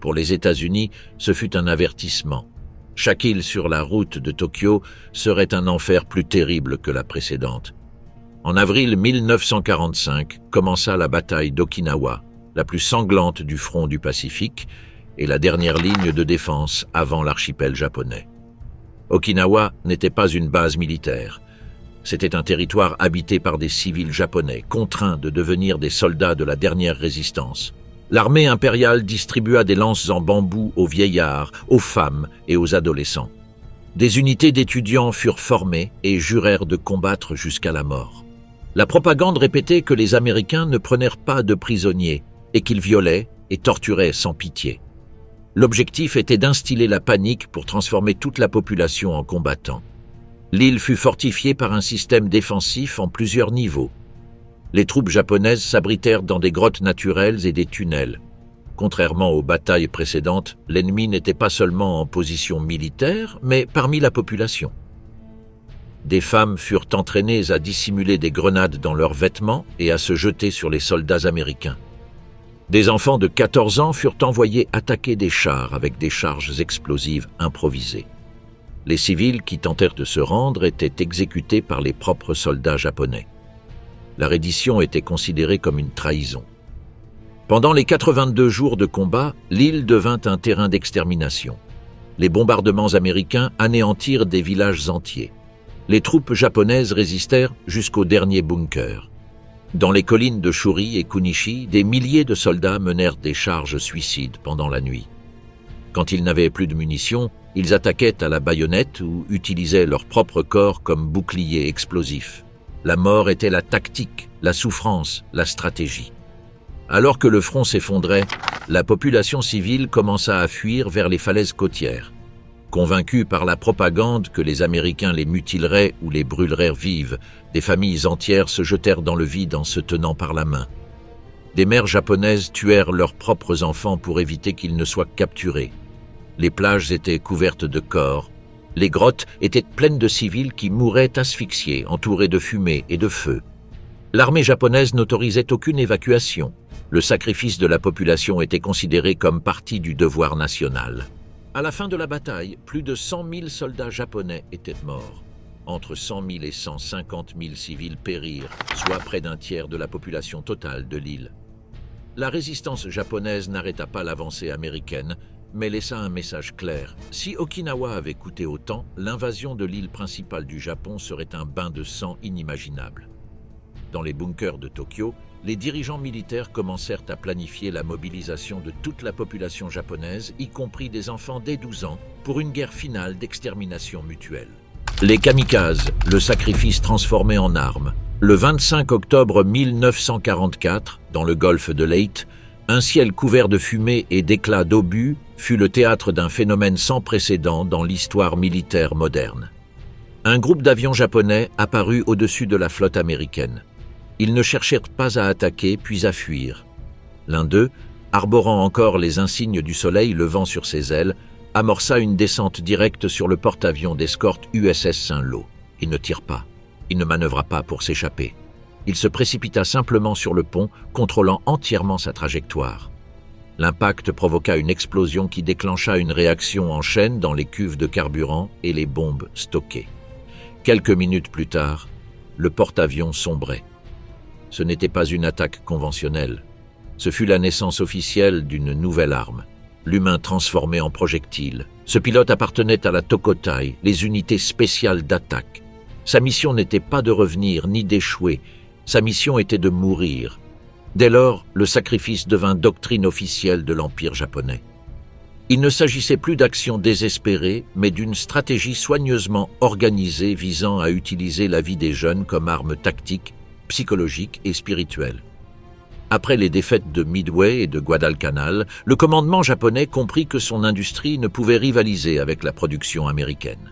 Pour les États-Unis, ce fut un avertissement. Chaque île sur la route de Tokyo serait un enfer plus terrible que la précédente. En avril 1945 commença la bataille d'Okinawa, la plus sanglante du front du Pacifique et la dernière ligne de défense avant l'archipel japonais. Okinawa n'était pas une base militaire. C'était un territoire habité par des civils japonais, contraints de devenir des soldats de la dernière résistance. L'armée impériale distribua des lances en bambou aux vieillards, aux femmes et aux adolescents. Des unités d'étudiants furent formées et jurèrent de combattre jusqu'à la mort. La propagande répétait que les Américains ne prenèrent pas de prisonniers et qu'ils violaient et torturaient sans pitié. L'objectif était d'instiller la panique pour transformer toute la population en combattants. L'île fut fortifiée par un système défensif en plusieurs niveaux. Les troupes japonaises s'abritèrent dans des grottes naturelles et des tunnels. Contrairement aux batailles précédentes, l'ennemi n'était pas seulement en position militaire, mais parmi la population. Des femmes furent entraînées à dissimuler des grenades dans leurs vêtements et à se jeter sur les soldats américains. Des enfants de 14 ans furent envoyés attaquer des chars avec des charges explosives improvisées. Les civils qui tentèrent de se rendre étaient exécutés par les propres soldats japonais. La reddition était considérée comme une trahison. Pendant les 82 jours de combat, l'île devint un terrain d'extermination. Les bombardements américains anéantirent des villages entiers. Les troupes japonaises résistèrent jusqu'au dernier bunker. Dans les collines de Shuri et Kunishi, des milliers de soldats menèrent des charges suicides pendant la nuit. Quand ils n'avaient plus de munitions, ils attaquaient à la baïonnette ou utilisaient leur propre corps comme bouclier explosif. La mort était la tactique, la souffrance, la stratégie. Alors que le front s'effondrait, la population civile commença à fuir vers les falaises côtières. Convaincus par la propagande que les Américains les mutileraient ou les brûleraient vives, des familles entières se jetèrent dans le vide en se tenant par la main. Des mères japonaises tuèrent leurs propres enfants pour éviter qu'ils ne soient capturés. Les plages étaient couvertes de corps. Les grottes étaient pleines de civils qui mouraient asphyxiés, entourés de fumée et de feu. L'armée japonaise n'autorisait aucune évacuation. Le sacrifice de la population était considéré comme partie du devoir national. À la fin de la bataille, plus de 100 000 soldats japonais étaient morts. Entre 100 000 et 150 000 civils périrent, soit près d'un tiers de la population totale de l'île. La résistance japonaise n'arrêta pas l'avancée américaine, mais laissa un message clair. Si Okinawa avait coûté autant, l'invasion de l'île principale du Japon serait un bain de sang inimaginable. Dans les bunkers de Tokyo, les dirigeants militaires commencèrent à planifier la mobilisation de toute la population japonaise, y compris des enfants dès 12 ans, pour une guerre finale d'extermination mutuelle. Les kamikazes, le sacrifice transformé en arme. Le 25 octobre 1944, dans le golfe de Leyte, un ciel couvert de fumée et d'éclats d'obus fut le théâtre d'un phénomène sans précédent dans l'histoire militaire moderne. Un groupe d'avions japonais apparut au-dessus de la flotte américaine. Ils ne cherchèrent pas à attaquer, puis à fuir. L'un d'eux, arborant encore les insignes du soleil levant sur ses ailes, amorça une descente directe sur le porte-avions d'escorte USS Saint-Lô. Il ne tire pas. Il ne manœuvra pas pour s'échapper. Il se précipita simplement sur le pont, contrôlant entièrement sa trajectoire. L'impact provoqua une explosion qui déclencha une réaction en chaîne dans les cuves de carburant et les bombes stockées. Quelques minutes plus tard, le porte-avions sombrait. Ce n'était pas une attaque conventionnelle. Ce fut la naissance officielle d'une nouvelle arme, l'humain transformé en projectile. Ce pilote appartenait à la Tokotai, les unités spéciales d'attaque. Sa mission n'était pas de revenir ni d'échouer, sa mission était de mourir. Dès lors, le sacrifice devint doctrine officielle de l'Empire japonais. Il ne s'agissait plus d'actions désespérées, mais d'une stratégie soigneusement organisée visant à utiliser la vie des jeunes comme arme tactique, psychologique et spirituelle. Après les défaites de Midway et de Guadalcanal, le commandement japonais comprit que son industrie ne pouvait rivaliser avec la production américaine.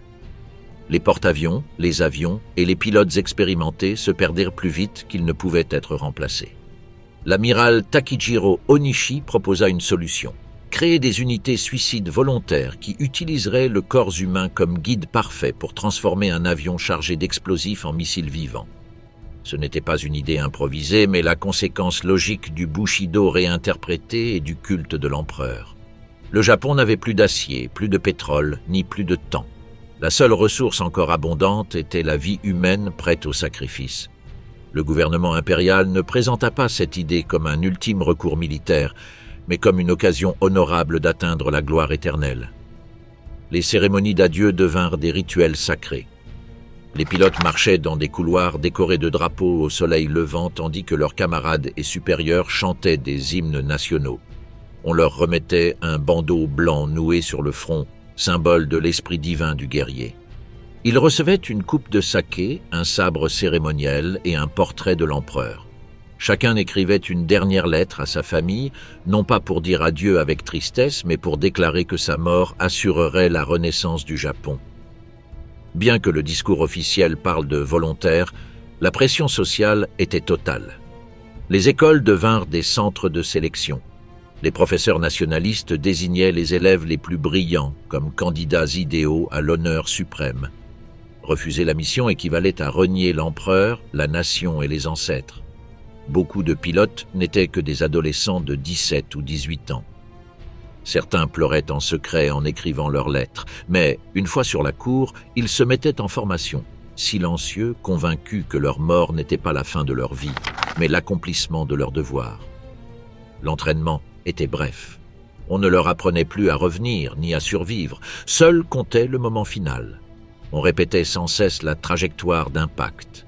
Les porte-avions, les avions et les pilotes expérimentés se perdirent plus vite qu'ils ne pouvaient être remplacés. L'amiral Takijiro Onishi proposa une solution. Créer des unités suicides volontaires qui utiliseraient le corps humain comme guide parfait pour transformer un avion chargé d'explosifs en missile vivant. Ce n'était pas une idée improvisée, mais la conséquence logique du Bushido réinterprété et du culte de l'empereur. Le Japon n'avait plus d'acier, plus de pétrole, ni plus de temps. La seule ressource encore abondante était la vie humaine prête au sacrifice. Le gouvernement impérial ne présenta pas cette idée comme un ultime recours militaire, mais comme une occasion honorable d'atteindre la gloire éternelle. Les cérémonies d'adieu devinrent des rituels sacrés. Les pilotes marchaient dans des couloirs décorés de drapeaux au soleil levant tandis que leurs camarades et supérieurs chantaient des hymnes nationaux. On leur remettait un bandeau blanc noué sur le front, symbole de l'esprit divin du guerrier. Ils recevaient une coupe de saké, un sabre cérémoniel et un portrait de l'empereur. Chacun écrivait une dernière lettre à sa famille, non pas pour dire adieu avec tristesse, mais pour déclarer que sa mort assurerait la renaissance du Japon. Bien que le discours officiel parle de volontaires, la pression sociale était totale. Les écoles devinrent des centres de sélection. Les professeurs nationalistes désignaient les élèves les plus brillants comme candidats idéaux à l'honneur suprême. Refuser la mission équivalait à renier l'empereur, la nation et les ancêtres. Beaucoup de pilotes n'étaient que des adolescents de 17 ou 18 ans. Certains pleuraient en secret en écrivant leurs lettres, mais, une fois sur la cour, ils se mettaient en formation, silencieux, convaincus que leur mort n'était pas la fin de leur vie, mais l'accomplissement de leur devoir. L'entraînement était bref. On ne leur apprenait plus à revenir ni à survivre, seul comptait le moment final. On répétait sans cesse la trajectoire d'impact.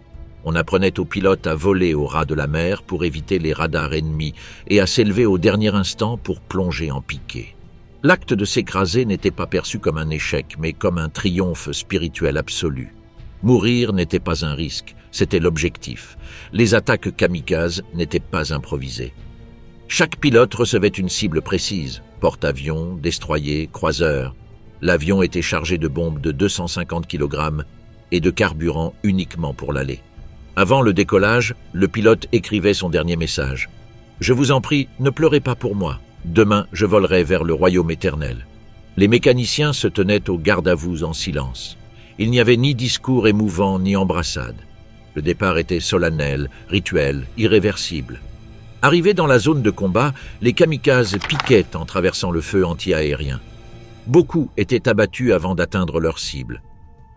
On apprenait aux pilotes à voler au ras de la mer pour éviter les radars ennemis et à s'élever au dernier instant pour plonger en piqué. L'acte de s'écraser n'était pas perçu comme un échec, mais comme un triomphe spirituel absolu. Mourir n'était pas un risque, c'était l'objectif. Les attaques kamikazes n'étaient pas improvisées. Chaque pilote recevait une cible précise, porte-avions, destroyers, croiseurs. L'avion était chargé de bombes de 250 kg et de carburant uniquement pour l'aller. Avant le décollage, le pilote écrivait son dernier message. « Je vous en prie, ne pleurez pas pour moi. Demain, je volerai vers le royaume éternel. » Les mécaniciens se tenaient au garde-à-vous en silence. Il n'y avait ni discours émouvant ni embrassade. Le départ était solennel, rituel, irréversible. Arrivés dans la zone de combat, les kamikazes piquaient en traversant le feu anti-aérien. Beaucoup étaient abattus avant d'atteindre leur cible.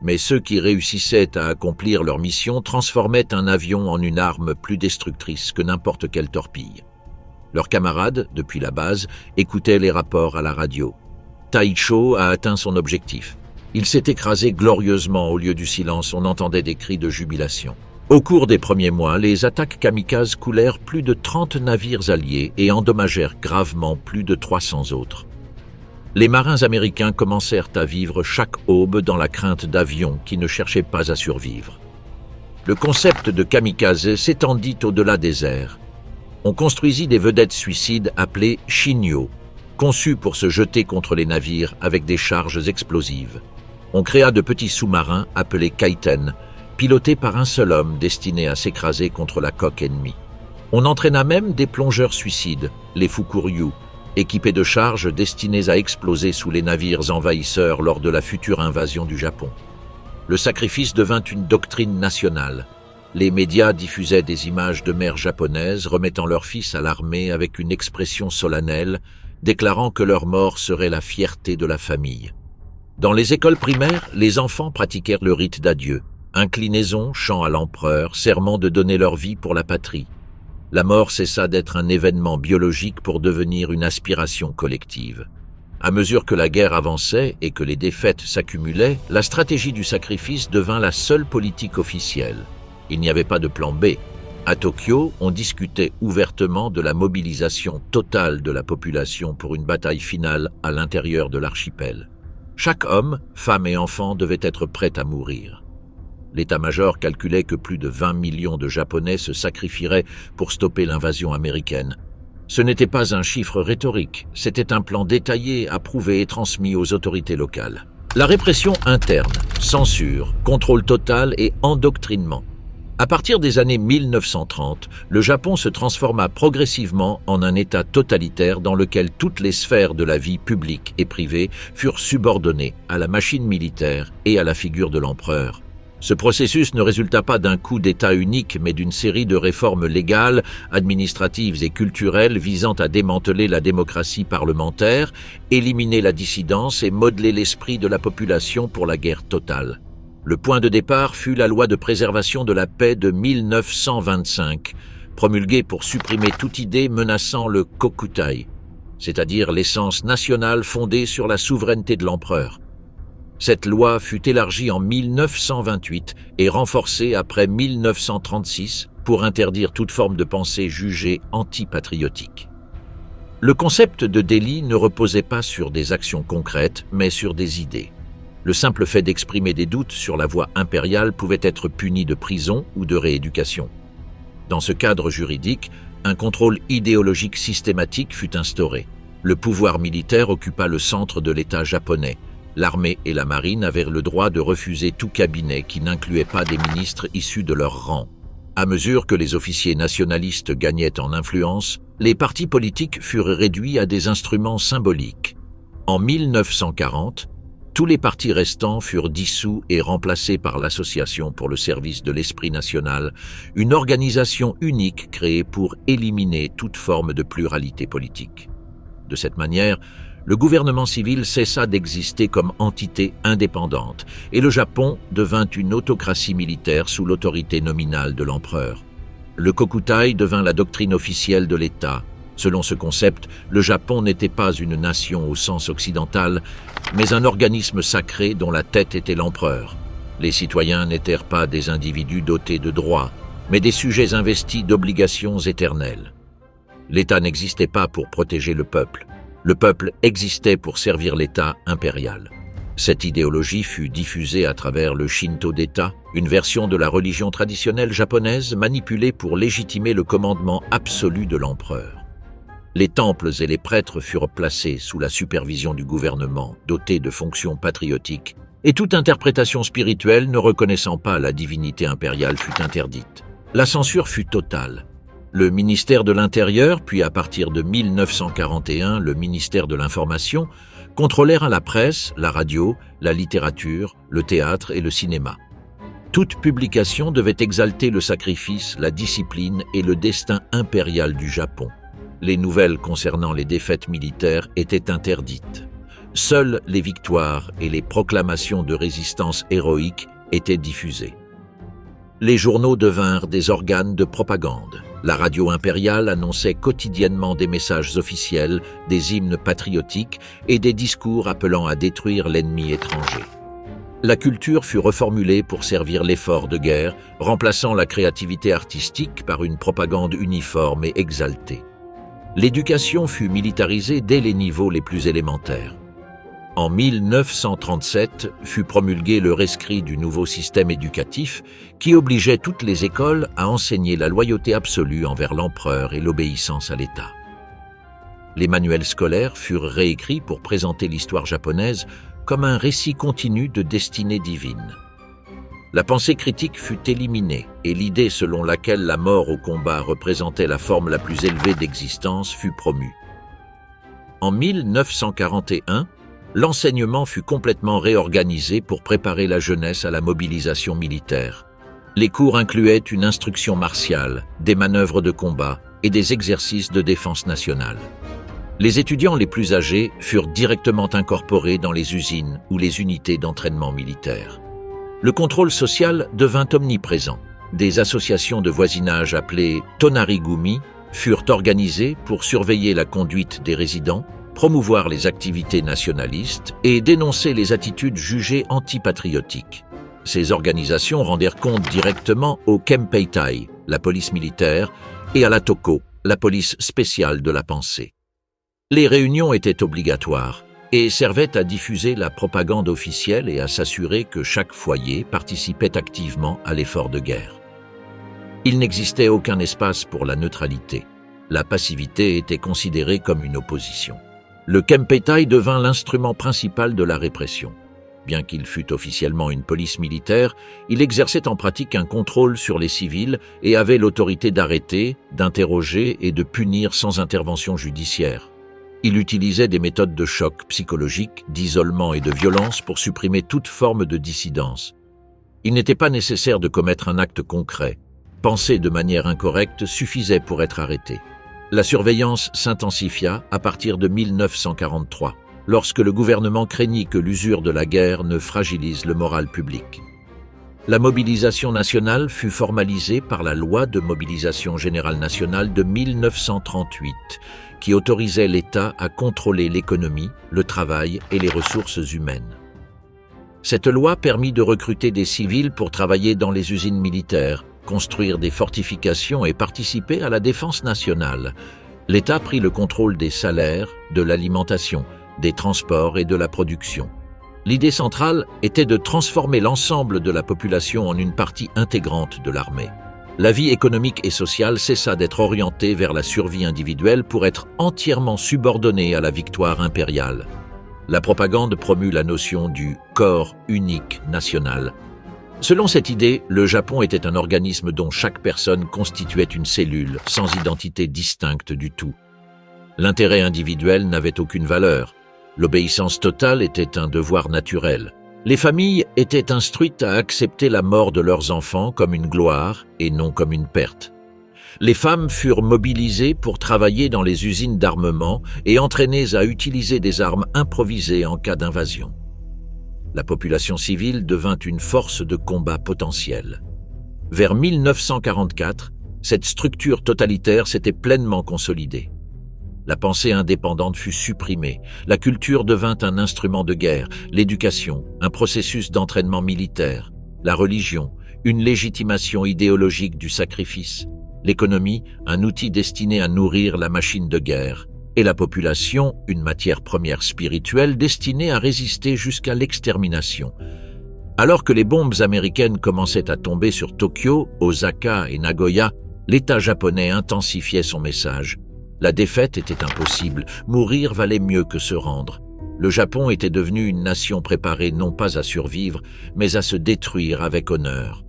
Mais ceux qui réussissaient à accomplir leur mission transformaient un avion en une arme plus destructrice que n'importe quelle torpille. Leurs camarades, depuis la base, écoutaient les rapports à la radio. Taicho a atteint son objectif. Il s'est écrasé glorieusement. Au lieu du silence, on entendait des cris de jubilation. Au cours des premiers mois, les attaques kamikazes coulèrent plus de 30 navires alliés et endommagèrent gravement plus de 300 autres. Les marins américains commencèrent à vivre chaque aube dans la crainte d'avions qui ne cherchaient pas à survivre. Le concept de kamikaze s'étendit au-delà des airs. On construisit des vedettes suicides appelées Shinyo, conçues pour se jeter contre les navires avec des charges explosives. On créa de petits sous-marins appelés kaiten, pilotés par un seul homme destiné à s'écraser contre la coque ennemie. On entraîna même des plongeurs suicides, les Fukuryu, équipés de charges destinées à exploser sous les navires envahisseurs lors de la future invasion du Japon. Le sacrifice devint une doctrine nationale. Les médias diffusaient des images de mères japonaises remettant leurs fils à l'armée avec une expression solennelle, déclarant que leur mort serait la fierté de la famille. Dans les écoles primaires, les enfants pratiquèrent le rite d'adieu. Inclinaison, chant à l'empereur, serment de donner leur vie pour la patrie. La mort cessa d'être un événement biologique pour devenir une aspiration collective. À mesure que la guerre avançait et que les défaites s'accumulaient, la stratégie du sacrifice devint la seule politique officielle. Il n'y avait pas de plan B. À Tokyo, on discutait ouvertement de la mobilisation totale de la population pour une bataille finale à l'intérieur de l'archipel. Chaque homme, femme et enfant devait être prêt à mourir. L'état-major calculait que plus de 20 millions de Japonais se sacrifieraient pour stopper l'invasion américaine. Ce n'était pas un chiffre rhétorique, c'était un plan détaillé, approuvé et transmis aux autorités locales. La répression interne, censure, contrôle total et endoctrinement. À partir des années 1930, le Japon se transforma progressivement en un État totalitaire dans lequel toutes les sphères de la vie publique et privée furent subordonnées à la machine militaire et à la figure de l'empereur. Ce processus ne résulta pas d'un coup d'État unique, mais d'une série de réformes légales, administratives et culturelles visant à démanteler la démocratie parlementaire, éliminer la dissidence et modeler l'esprit de la population pour la guerre totale. Le point de départ fut la loi de préservation de la paix de 1925, promulguée pour supprimer toute idée menaçant le kokutai, c'est-à-dire l'essence nationale fondée sur la souveraineté de l'empereur. Cette loi fut élargie en 1928 et renforcée après 1936 pour interdire toute forme de pensée jugée antipatriotique. Le concept de délit ne reposait pas sur des actions concrètes, mais sur des idées. Le simple fait d'exprimer des doutes sur la voie impériale pouvait être puni de prison ou de rééducation. Dans ce cadre juridique, un contrôle idéologique systématique fut instauré. Le pouvoir militaire occupa le centre de l'État japonais. L'armée et la marine avaient le droit de refuser tout cabinet qui n'incluait pas des ministres issus de leur rang. À mesure que les officiers nationalistes gagnaient en influence, les partis politiques furent réduits à des instruments symboliques. En 1940, tous les partis restants furent dissous et remplacés par l'Association pour le service de l'esprit national, une organisation unique créée pour éliminer toute forme de pluralité politique. De cette manière, le gouvernement civil cessa d'exister comme entité indépendante et le Japon devint une autocratie militaire sous l'autorité nominale de l'empereur. Le kokutai devint la doctrine officielle de l'État. Selon ce concept, le Japon n'était pas une nation au sens occidental, mais un organisme sacré dont la tête était l'empereur. Les citoyens n'étaient pas des individus dotés de droits, mais des sujets investis d'obligations éternelles. L'État n'existait pas pour protéger le peuple existait pour servir l'État impérial. Cette idéologie fut diffusée à travers le Shinto d'État, une version de la religion traditionnelle japonaise manipulée pour légitimer le commandement absolu de l'empereur. Les temples et les prêtres furent placés sous la supervision du gouvernement, dotés de fonctions patriotiques, et toute interprétation spirituelle ne reconnaissant pas la divinité impériale fut interdite. La censure fut totale. Le ministère de l'Intérieur, puis à partir de 1941 le ministère de l'Information, contrôlèrent la presse, la radio, la littérature, le théâtre et le cinéma. Toute publication devait exalter le sacrifice, la discipline et le destin impérial du Japon. Les nouvelles concernant les défaites militaires étaient interdites. Seules les victoires et les proclamations de résistance héroïque étaient diffusées. Les journaux devinrent des organes de propagande. La radio impériale annonçait quotidiennement des messages officiels, des hymnes patriotiques et des discours appelant à détruire l'ennemi étranger. La culture fut reformulée pour servir l'effort de guerre, remplaçant la créativité artistique par une propagande uniforme et exaltée. L'éducation fut militarisée dès les niveaux les plus élémentaires. En 1937 fut promulgué le rescrit du nouveau système éducatif qui obligeait toutes les écoles à enseigner la loyauté absolue envers l'empereur et l'obéissance à l'État. Les manuels scolaires furent réécrits pour présenter l'histoire japonaise comme un récit continu de destinée divine. La pensée critique fut éliminée et l'idée selon laquelle la mort au combat représentait la forme la plus élevée d'existence fut promue. En 1941, l'enseignement fut complètement réorganisé pour préparer la jeunesse à la mobilisation militaire. Les cours incluaient une instruction martiale, des manœuvres de combat et des exercices de défense nationale. Les étudiants les plus âgés furent directement incorporés dans les usines ou les unités d'entraînement militaire. Le contrôle social devint omniprésent. Des associations de voisinage appelées Tonarigumi furent organisées pour surveiller la conduite des résidents, promouvoir les activités nationalistes et dénoncer les attitudes jugées antipatriotiques. Ces organisations rendirent compte directement au Kempeitai, la police militaire, et à la Toko, la police spéciale de la pensée. Les réunions étaient obligatoires et servaient à diffuser la propagande officielle et à s'assurer que chaque foyer participait activement à l'effort de guerre. Il n'existait aucun espace pour la neutralité. La passivité était considérée comme une opposition. Le Kempeitai devint l'instrument principal de la répression. Bien qu'il fût officiellement une police militaire, il exerçait en pratique un contrôle sur les civils et avait l'autorité d'arrêter, d'interroger et de punir sans intervention judiciaire. Il utilisait des méthodes de choc psychologique, d'isolement et de violence pour supprimer toute forme de dissidence. Il n'était pas nécessaire de commettre un acte concret. Penser de manière incorrecte suffisait pour être arrêté. La surveillance s'intensifia à partir de 1943, lorsque le gouvernement craignit que l'usure de la guerre ne fragilise le moral public. La mobilisation nationale fut formalisée par la loi de mobilisation générale nationale de 1938, qui autorisait l'État à contrôler l'économie, le travail et les ressources humaines. Cette loi permit de recruter des civils pour travailler dans les usines militaires, construire des fortifications et participer à la défense nationale. L'État prit le contrôle des salaires, de l'alimentation, des transports et de la production. L'idée centrale était de transformer l'ensemble de la population en une partie intégrante de l'armée. La vie économique et sociale cessa d'être orientée vers la survie individuelle pour être entièrement subordonnée à la victoire impériale. La propagande promut la notion du « corps unique national ». Selon cette idée, le Japon était un organisme dont chaque personne constituait une cellule, sans identité distincte du tout. L'intérêt individuel n'avait aucune valeur. L'obéissance totale était un devoir naturel. Les familles étaient instruites à accepter la mort de leurs enfants comme une gloire et non comme une perte. Les femmes furent mobilisées pour travailler dans les usines d'armement et entraînées à utiliser des armes improvisées en cas d'invasion. La population civile devint une force de combat potentielle. Vers 1944, cette structure totalitaire s'était pleinement consolidée. La pensée indépendante fut supprimée, la culture devint un instrument de guerre, l'éducation, un processus d'entraînement militaire, la religion, une légitimation idéologique du sacrifice, l'économie, un outil destiné à nourrir la machine de guerre, et la population, une matière première spirituelle destinée à résister jusqu'à l'extermination. Alors que les bombes américaines commençaient à tomber sur Tokyo, Osaka et Nagoya, l'État japonais intensifiait son message. La défaite était impossible, mourir valait mieux que se rendre. Le Japon était devenu une nation préparée non pas à survivre, mais à se détruire avec honneur.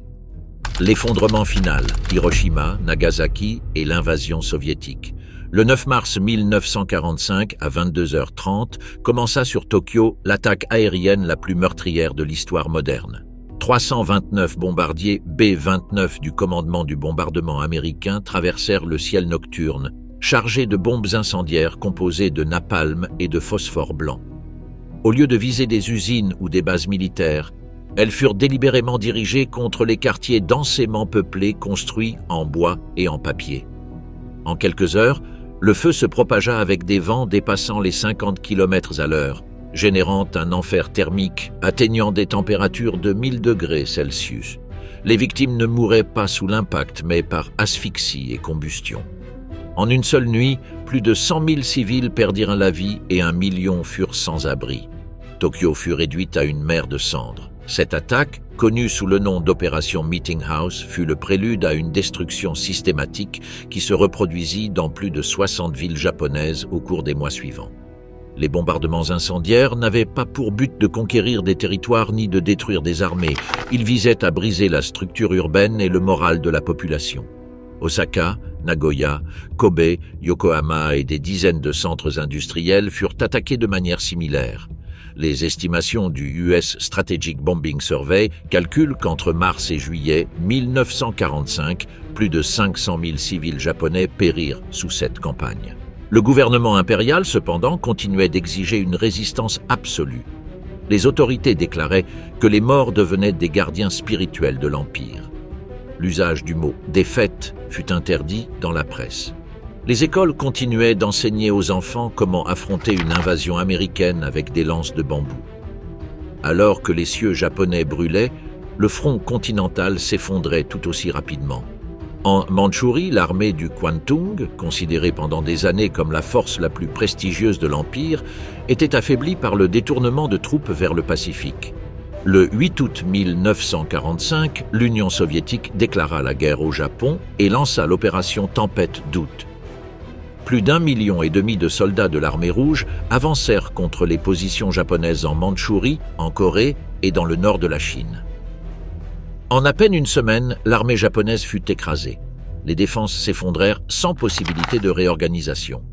L'effondrement final, Hiroshima, Nagasaki et l'invasion soviétique. Le 9 mars 1945, à 22h30, commença sur Tokyo l'attaque aérienne la plus meurtrière de l'histoire moderne. 329 bombardiers B-29 du commandement du bombardement américain traversèrent le ciel nocturne, chargés de bombes incendiaires composées de napalm et de phosphore blanc. Au lieu de viser des usines ou des bases militaires, elles furent délibérément dirigées contre les quartiers densément peuplés construits en bois et en papier. En quelques heures, le feu se propagea avec des vents dépassant les 50 km à l'heure, générant un enfer thermique atteignant des températures de 1000 degrés Celsius. Les victimes ne mouraient pas sous l'impact, mais par asphyxie et combustion. En une seule nuit, plus de 100 000 civils perdirent la vie et 1 million furent sans abri. Tokyo fut réduite à une mer de cendres. Cette attaque, connue sous le nom d'opération Meeting House, fut le prélude à une destruction systématique qui se reproduisit dans plus de 60 villes japonaises au cours des mois suivants. Les bombardements incendiaires n'avaient pas pour but de conquérir des territoires ni de détruire des armées. Ils visaient à briser la structure urbaine et le moral de la population. Osaka, Nagoya, Kobe, Yokohama et des dizaines de centres industriels furent attaqués de manière similaire. Les estimations du US Strategic Bombing Survey calculent qu'entre mars et juillet 1945, plus de 500 000 civils japonais périrent sous cette campagne. Le gouvernement impérial, cependant, continuait d'exiger une résistance absolue. Les autorités déclaraient que les morts devenaient des gardiens spirituels de l'Empire. L'usage du mot « défaite » fut interdit dans la presse. Les écoles continuaient d'enseigner aux enfants comment affronter une invasion américaine avec des lances de bambou. Alors que les cieux japonais brûlaient, le front continental s'effondrait tout aussi rapidement. En Mandchourie, l'armée du Kwantung, considérée pendant des années comme la force la plus prestigieuse de l'Empire, était affaiblie par le détournement de troupes vers le Pacifique. Le 8 août 1945, l'Union soviétique déclara la guerre au Japon et lança l'opération Tempête d'août. Plus d'1,5 million de soldats de l'armée rouge avancèrent contre les positions japonaises en Mandchourie, en Corée et dans le nord de la Chine. En à peine une semaine, l'armée japonaise fut écrasée. Les défenses s'effondrèrent sans possibilité de réorganisation.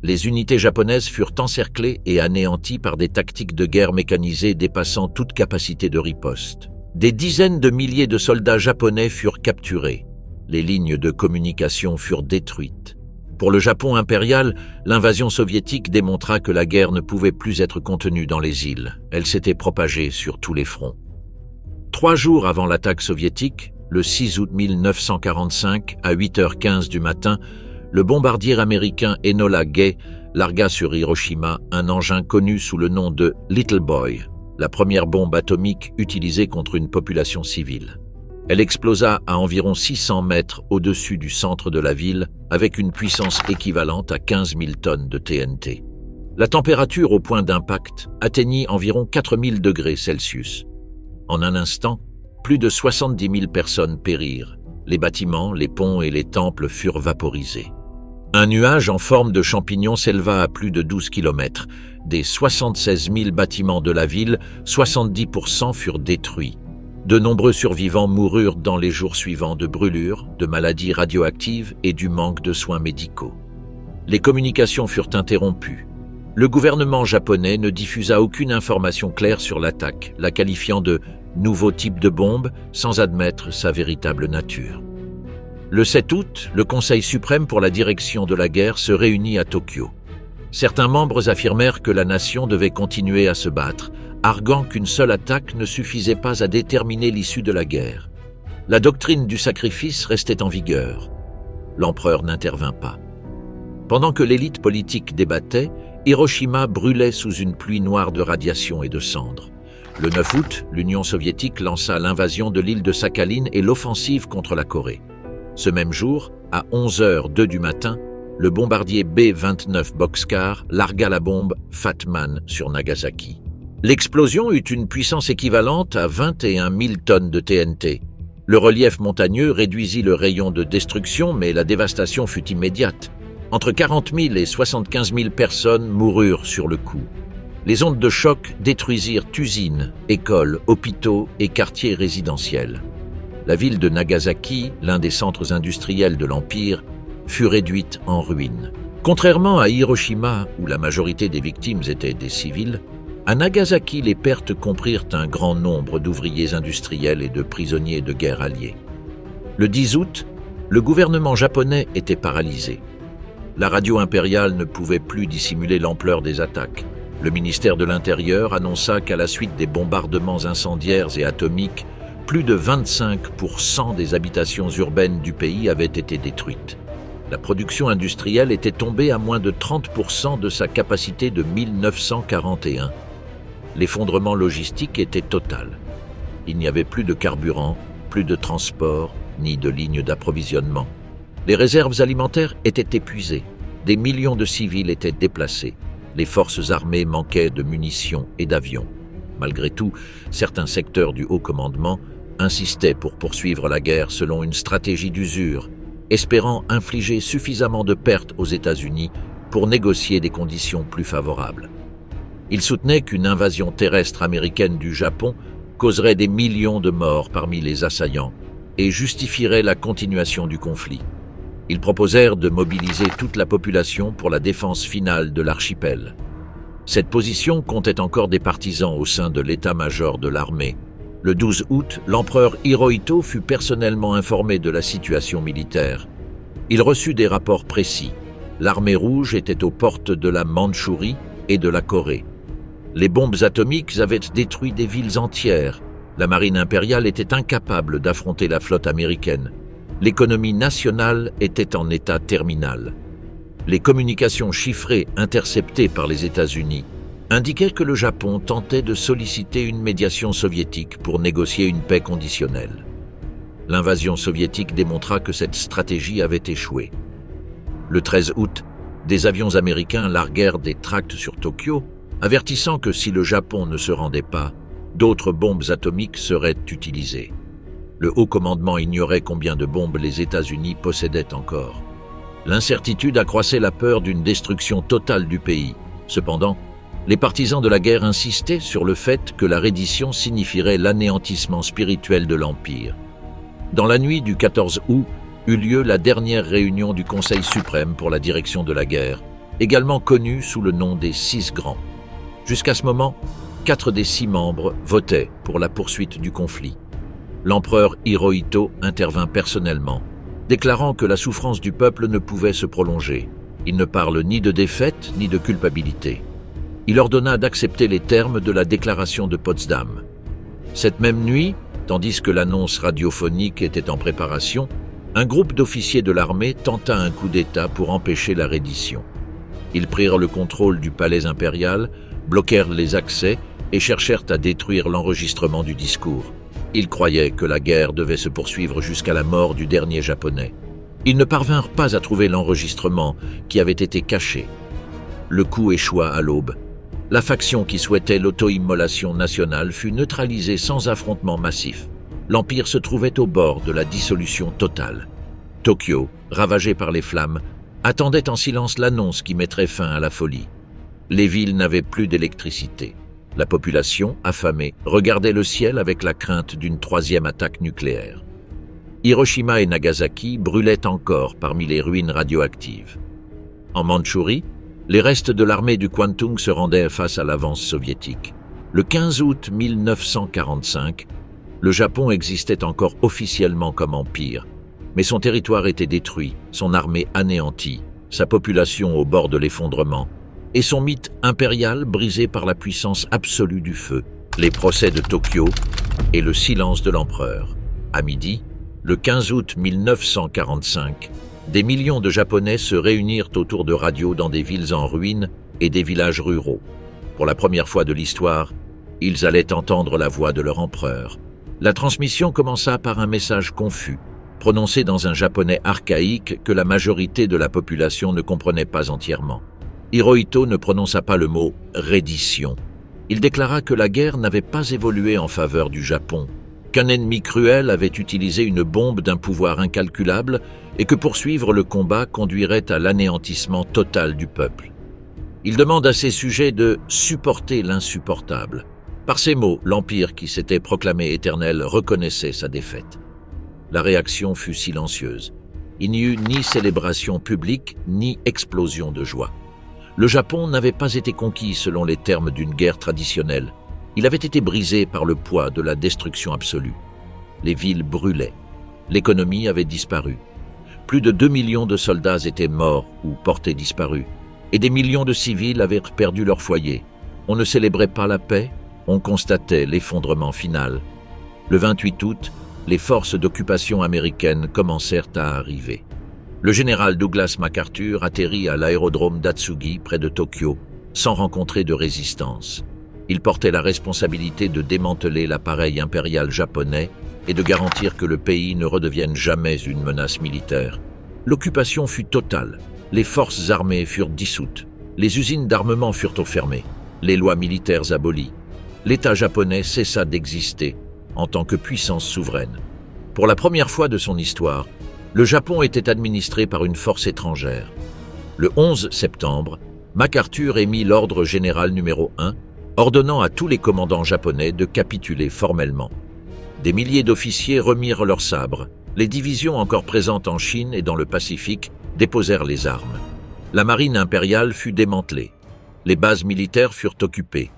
Les unités japonaises furent encerclées et anéanties par des tactiques de guerre mécanisées dépassant toute capacité de riposte. Des dizaines de milliers de soldats japonais furent capturés. Les lignes de communication furent détruites. Pour le Japon impérial, l'invasion soviétique démontra que la guerre ne pouvait plus être contenue dans les îles. Elle s'était propagée sur tous les fronts. 3 jours avant l'attaque soviétique, le 6 août 1945, à 8h15 du matin, le bombardier américain Enola Gay largua sur Hiroshima un engin connu sous le nom de « Little Boy », la première bombe atomique utilisée contre une population civile. Elle explosa à environ 600 mètres au-dessus du centre de la ville avec une puissance équivalente à 15 000 tonnes de TNT. La température au point d'impact atteignit environ 4000 degrés Celsius. En un instant, plus de 70 000 personnes périrent. Les bâtiments, les ponts et les temples furent vaporisés. Un nuage en forme de champignon s'éleva à plus de 12 km. Des 76 000 bâtiments de la ville, 70% furent détruits. De nombreux survivants moururent dans les jours suivants de brûlures, de maladies radioactives et du manque de soins médicaux. Les communications furent interrompues. Le gouvernement japonais ne diffusa aucune information claire sur l'attaque, la qualifiant de « nouveau type de bombe » sans admettre sa véritable nature. Le 7 août, le Conseil suprême pour la direction de la guerre se réunit à Tokyo. Certains membres affirmèrent que la nation devait continuer à se battre, arguant qu'une seule attaque ne suffisait pas à déterminer l'issue de la guerre. La doctrine du sacrifice restait en vigueur. L'empereur n'intervint pas. Pendant que l'élite politique débattait, Hiroshima brûlait sous une pluie noire de radiation et de cendres. Le 9 août, l'Union soviétique lança l'invasion de l'île de Sakhaline et l'offensive contre la Corée. Ce même jour, à 11h02 du matin, le bombardier B-29 Boxcar largua la bombe Fat Man sur Nagasaki. L'explosion eut une puissance équivalente à 21 000 tonnes de TNT. Le relief montagneux réduisit le rayon de destruction, mais la dévastation fut immédiate. Entre 40 000 et 75 000 personnes moururent sur le coup. Les ondes de choc détruisirent usines, écoles, hôpitaux et quartiers résidentiels. La ville de Nagasaki, l'un des centres industriels de l'Empire, fut réduite en ruines. Contrairement à Hiroshima, où la majorité des victimes étaient des civils, à Nagasaki, les pertes comprirent un grand nombre d'ouvriers industriels et de prisonniers de guerre alliés. Le 10 août, le gouvernement japonais était paralysé. La radio impériale ne pouvait plus dissimuler l'ampleur des attaques. Le ministère de l'Intérieur annonça qu'à la suite des bombardements incendiaires et atomiques, plus de 25% des habitations urbaines du pays avaient été détruites. La production industrielle était tombée à moins de 30% de sa capacité de 1941. L'effondrement logistique était total. Il n'y avait plus de carburant, plus de transport, ni de lignes d'approvisionnement. Les réserves alimentaires étaient épuisées. Des millions de civils étaient déplacés. Les forces armées manquaient de munitions et d'avions. Malgré tout, certains secteurs du haut commandement insistaient pour poursuivre la guerre selon une stratégie d'usure, espérant infliger suffisamment de pertes aux États-Unis pour négocier des conditions plus favorables. Ils soutenaient qu'une invasion terrestre américaine du Japon causerait des millions de morts parmi les assaillants et justifierait la continuation du conflit. Ils proposèrent de mobiliser toute la population pour la défense finale de l'archipel. Cette position comptait encore des partisans au sein de l'état-major de l'armée. Le 12 août, l'empereur Hirohito fut personnellement informé de la situation militaire. Il reçut des rapports précis. L'armée rouge était aux portes de la Mandchourie et de la Corée. Les bombes atomiques avaient détruit des villes entières. La marine impériale était incapable d'affronter la flotte américaine. L'économie nationale était en état terminal. Les communications chiffrées interceptées par les États-Unis indiquaient que le Japon tentait de solliciter une médiation soviétique pour négocier une paix conditionnelle. L'invasion soviétique démontra que cette stratégie avait échoué. Le 13 août, des avions américains larguèrent des tracts sur Tokyo, avertissant que si le Japon ne se rendait pas, d'autres bombes atomiques seraient utilisées. Le haut commandement ignorait combien de bombes les États-Unis possédaient encore. L'incertitude accroissait la peur d'une destruction totale du pays. Cependant, les partisans de la guerre insistaient sur le fait que la reddition signifierait l'anéantissement spirituel de l'Empire. Dans la nuit du 14 août eut lieu la dernière réunion du Conseil suprême pour la direction de la guerre, également connu sous le nom des 6 grands. Jusqu'à ce moment, 4 des 6 membres votaient pour la poursuite du conflit. L'empereur Hirohito intervint personnellement, déclarant que la souffrance du peuple ne pouvait se prolonger. Il ne parle ni de défaite ni de culpabilité. Il ordonna d'accepter les termes de la déclaration de Potsdam. Cette même nuit, tandis que l'annonce radiophonique était en préparation, un groupe d'officiers de l'armée tenta un coup d'État pour empêcher la reddition. Ils prirent le contrôle du palais impérial, bloquèrent les accès et cherchèrent à détruire l'enregistrement du discours. Ils croyaient que la guerre devait se poursuivre jusqu'à la mort du dernier Japonais. Ils ne parvinrent pas à trouver l'enregistrement qui avait été caché. Le coup échoua à l'aube. La faction qui souhaitait l'auto-immolation nationale fut neutralisée sans affrontement massif. L'Empire se trouvait au bord de la dissolution totale. Tokyo, ravagé par les flammes, attendait en silence l'annonce qui mettrait fin à la folie. Les villes n'avaient plus d'électricité. La population, affamée, regardait le ciel avec la crainte d'une 3e attaque nucléaire. Hiroshima et Nagasaki brûlaient encore parmi les ruines radioactives. En Mandchourie, les restes de l'armée du Kwantung se rendaient face à l'avance soviétique. Le 15 août 1945, le Japon existait encore officiellement comme empire, mais son territoire était détruit, son armée anéantie, sa population au bord de l'effondrement, et son mythe impérial brisé par la puissance absolue du feu, les procès de Tokyo et le silence de l'empereur. À midi, le 15 août 1945, des millions de Japonais se réunirent autour de radios dans des villes en ruine et des villages ruraux. Pour la première fois de l'histoire, ils allaient entendre la voix de leur empereur. La transmission commença par un message confus, prononcé dans un japonais archaïque que la majorité de la population ne comprenait pas entièrement. Hirohito ne prononça pas le mot « reddition ». Il déclara que la guerre n'avait pas évolué en faveur du Japon, qu'un ennemi cruel avait utilisé une bombe d'un pouvoir incalculable et que poursuivre le combat conduirait à l'anéantissement total du peuple. Il demande à ses sujets de supporter l'insupportable. Par ces mots, l'Empire qui s'était proclamé éternel reconnaissait sa défaite. La réaction fut silencieuse. Il n'y eut ni célébration publique, ni explosion de joie. Le Japon n'avait pas été conquis selon les termes d'une guerre traditionnelle. Il avait été brisé par le poids de la destruction absolue. Les villes brûlaient. L'économie avait disparu. Plus de 2 millions de soldats étaient morts ou portés disparus. Et des millions de civils avaient perdu leur foyer. On ne célébrait pas la paix, on constatait l'effondrement final. Le 28 août, les forces d'occupation américaines commencèrent à arriver. Le général Douglas MacArthur atterrit à l'aérodrome d'Atsugi, près de Tokyo, sans rencontrer de résistance. Il portait la responsabilité de démanteler l'appareil impérial japonais et de garantir que le pays ne redevienne jamais une menace militaire. L'occupation fut totale. Les forces armées furent dissoutes. Les usines d'armement furent fermées. Les lois militaires abolies. L'État japonais cessa d'exister en tant que puissance souveraine. Pour la première fois de son histoire, le Japon était administré par une force étrangère. Le 11 septembre, MacArthur émit l'ordre général numéro 1, ordonnant à tous les commandants japonais de capituler formellement. Des milliers d'officiers remirent leurs sabres. Les divisions encore présentes en Chine et dans le Pacifique déposèrent les armes. La marine impériale fut démantelée. Les bases militaires furent occupées.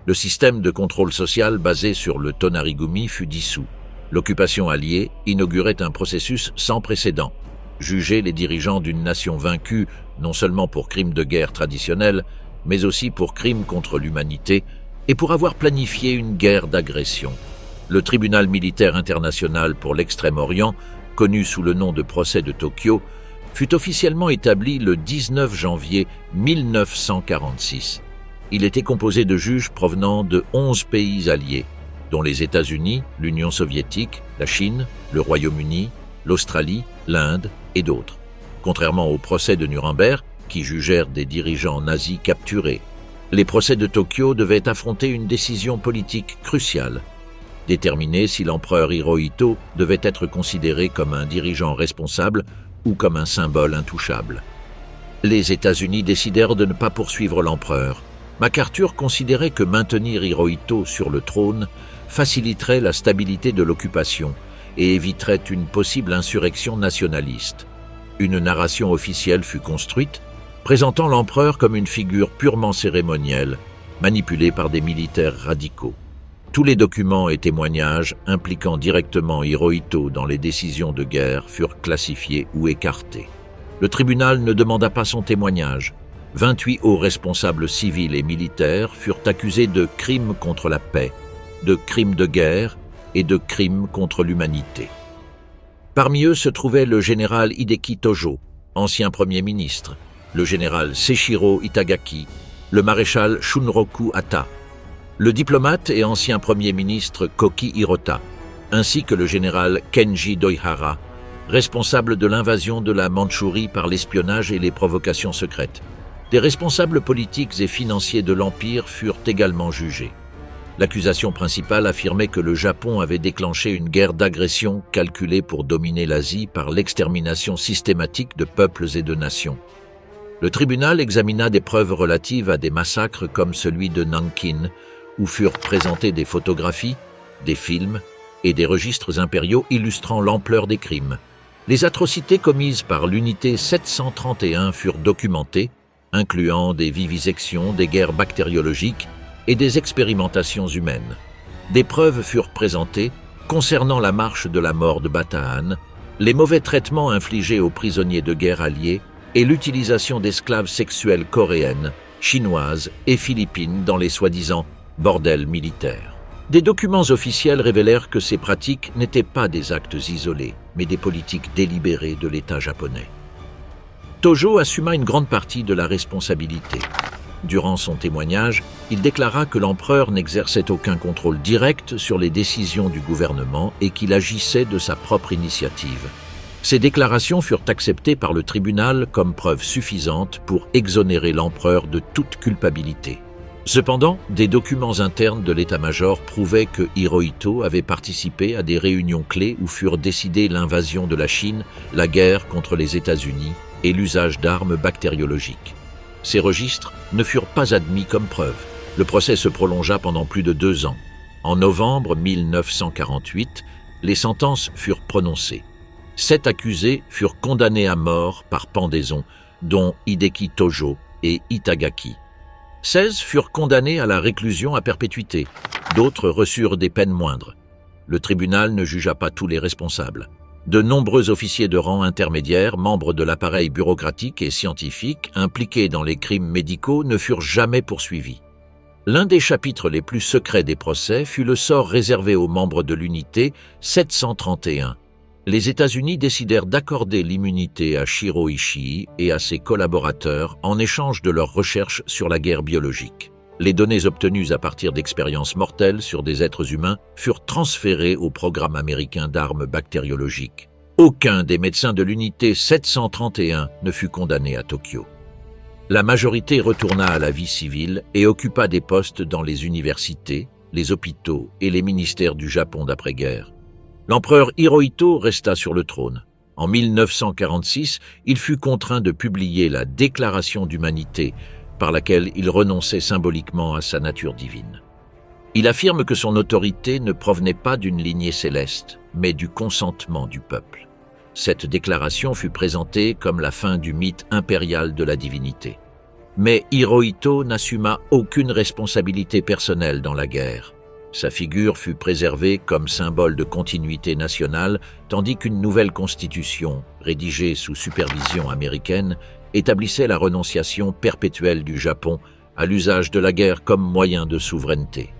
Le système de contrôle social basé sur le Tonarigumi fut dissous. L'occupation alliée inaugurait un processus sans précédent. Juger les dirigeants d'une nation vaincue non seulement pour crimes de guerre traditionnels, mais aussi pour crimes contre l'humanité et pour avoir planifié une guerre d'agression. Le tribunal militaire international pour l'Extrême-Orient, connu sous le nom de procès de Tokyo, fut officiellement établi le 19 janvier 1946. Il était composé de juges provenant de 11 pays alliés, dont les États-Unis, l'Union soviétique, la Chine, le Royaume-Uni, l'Australie, l'Inde et d'autres. Contrairement au procès de Nuremberg, qui jugèrent des dirigeants nazis capturés, les procès de Tokyo devaient affronter une décision politique cruciale, déterminer si l'empereur Hirohito devait être considéré comme un dirigeant responsable ou comme un symbole intouchable. Les États-Unis décidèrent de ne pas poursuivre l'empereur. MacArthur considérait que maintenir Hirohito sur le trône faciliterait la stabilité de l'occupation et éviterait une possible insurrection nationaliste. Une narration officielle fut construite, présentant l'empereur comme une figure purement cérémonielle, manipulée par des militaires radicaux. Tous les documents et témoignages impliquant directement Hirohito dans les décisions de guerre furent classifiés ou écartés. Le tribunal ne demanda pas son témoignage. 28 hauts responsables civils et militaires furent accusés de crimes contre la paix, de crimes de guerre et de crimes contre l'humanité. Parmi eux se trouvait le général Hideki Tojo, ancien Premier ministre, le général Seishiro Itagaki, le maréchal Shunroku Hata, le diplomate et ancien Premier ministre Koki Hirota, ainsi que le général Kenji Doihara, responsable de l'invasion de la Mandchourie par l'espionnage et les provocations secrètes. Des responsables politiques et financiers de l'Empire furent également jugés. L'accusation principale affirmait que le Japon avait déclenché une guerre d'agression calculée pour dominer l'Asie par l'extermination systématique de peuples et de nations. Le tribunal examina des preuves relatives à des massacres comme celui de Nankin, où furent présentées des photographies, des films et des registres impériaux illustrant l'ampleur des crimes. Les atrocités commises par l'unité 731 furent documentées, incluant des vivisections, des guerres bactériologiques et des expérimentations humaines. Des preuves furent présentées concernant la marche de la mort de Bataan, les mauvais traitements infligés aux prisonniers de guerre alliés et l'utilisation d'esclaves sexuelles coréennes, chinoises et philippines dans les soi-disant bordels militaires. Des documents officiels révélèrent que ces pratiques n'étaient pas des actes isolés, mais des politiques délibérées de l'État japonais. Tojo assuma une grande partie de la responsabilité. Durant son témoignage, il déclara que l'empereur n'exerçait aucun contrôle direct sur les décisions du gouvernement et qu'il agissait de sa propre initiative. Ces déclarations furent acceptées par le tribunal comme preuve suffisante pour exonérer l'empereur de toute culpabilité. Cependant, des documents internes de l'état-major prouvaient que Hirohito avait participé à des réunions clés où furent décidées l'invasion de la Chine, la guerre contre les États-Unis et l'usage d'armes bactériologiques. Ces registres ne furent pas admis comme preuve. Le procès se prolongea pendant plus de 2 ans. En novembre 1948, les sentences furent prononcées. 7 accusés furent condamnés à mort par pendaison, dont Hideki Tojo et Itagaki. 16 furent condamnés à la réclusion à perpétuité, d'autres reçurent des peines moindres. Le tribunal ne jugea pas tous les responsables. De nombreux officiers de rang intermédiaire, membres de l'appareil bureaucratique et scientifique impliqués dans les crimes médicaux ne furent jamais poursuivis. L'un des chapitres les plus secrets des procès fut le sort réservé aux membres de l'unité 731. Les États-Unis décidèrent d'accorder l'immunité à Shiro Ishii et à ses collaborateurs en échange de leurs recherches sur la guerre biologique. Les données obtenues à partir d'expériences mortelles sur des êtres humains furent transférées au programme américain d'armes bactériologiques. Aucun des médecins de l'unité 731 ne fut condamné à Tokyo. La majorité retourna à la vie civile et occupa des postes dans les universités, les hôpitaux et les ministères du Japon d'après-guerre. L'empereur Hirohito resta sur le trône. En 1946, il fut contraint de publier la Déclaration d'humanité, par laquelle il renonçait symboliquement à sa nature divine. Il affirme que son autorité ne provenait pas d'une lignée céleste, mais du consentement du peuple. Cette déclaration fut présentée comme la fin du mythe impérial de la divinité. Mais Hirohito n'assuma aucune responsabilité personnelle dans la guerre. Sa figure fut préservée comme symbole de continuité nationale, tandis qu'une nouvelle constitution, rédigée sous supervision américaine, établissait la renonciation perpétuelle du Japon à l'usage de la guerre comme moyen de souveraineté.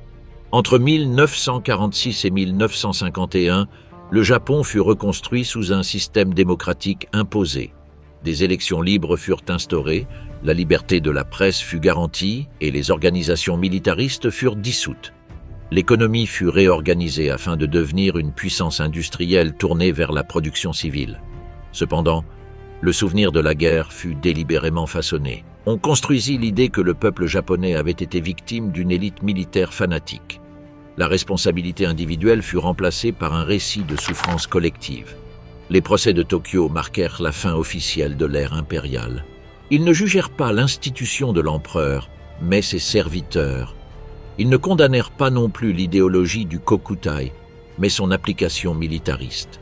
Entre 1946 et 1951, le Japon fut reconstruit sous un système démocratique imposé. Des élections libres furent instaurées, la liberté de la presse fut garantie et les organisations militaristes furent dissoutes. L'économie fut réorganisée afin de devenir une puissance industrielle tournée vers la production civile. Cependant, le souvenir de la guerre fut délibérément façonné. On construisit l'idée que le peuple japonais avait été victime d'une élite militaire fanatique. La responsabilité individuelle fut remplacée par un récit de souffrance collective. Les procès de Tokyo marquèrent la fin officielle de l'ère impériale. Ils ne jugèrent pas l'institution de l'empereur, mais ses serviteurs. Ils ne condamnèrent pas non plus l'idéologie du Kokutai, mais son application militariste.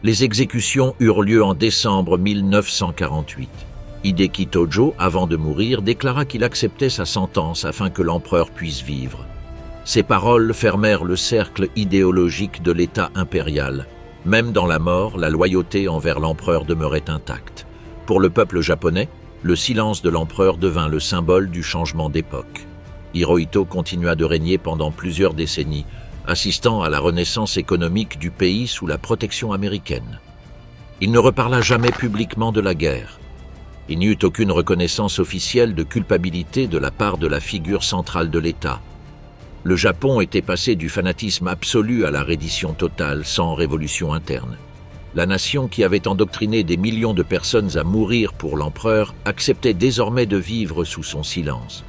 Les exécutions eurent lieu en décembre 1948. Hideki Tojo, avant de mourir, déclara qu'il acceptait sa sentence afin que l'empereur puisse vivre. Ces paroles fermèrent le cercle idéologique de l'État impérial. Même dans la mort, la loyauté envers l'empereur demeurait intacte. Pour le peuple japonais, le silence de l'empereur devint le symbole du changement d'époque. Hirohito continua de régner pendant plusieurs décennies, assistant à la renaissance économique du pays sous la protection américaine. Il ne reparla jamais publiquement de la guerre. Il n'y eut aucune reconnaissance officielle de culpabilité de la part de la figure centrale de l'État. Le Japon était passé du fanatisme absolu à la reddition totale, sans révolution interne. La nation qui avait endoctriné des millions de personnes à mourir pour l'empereur acceptait désormais de vivre sous son silence.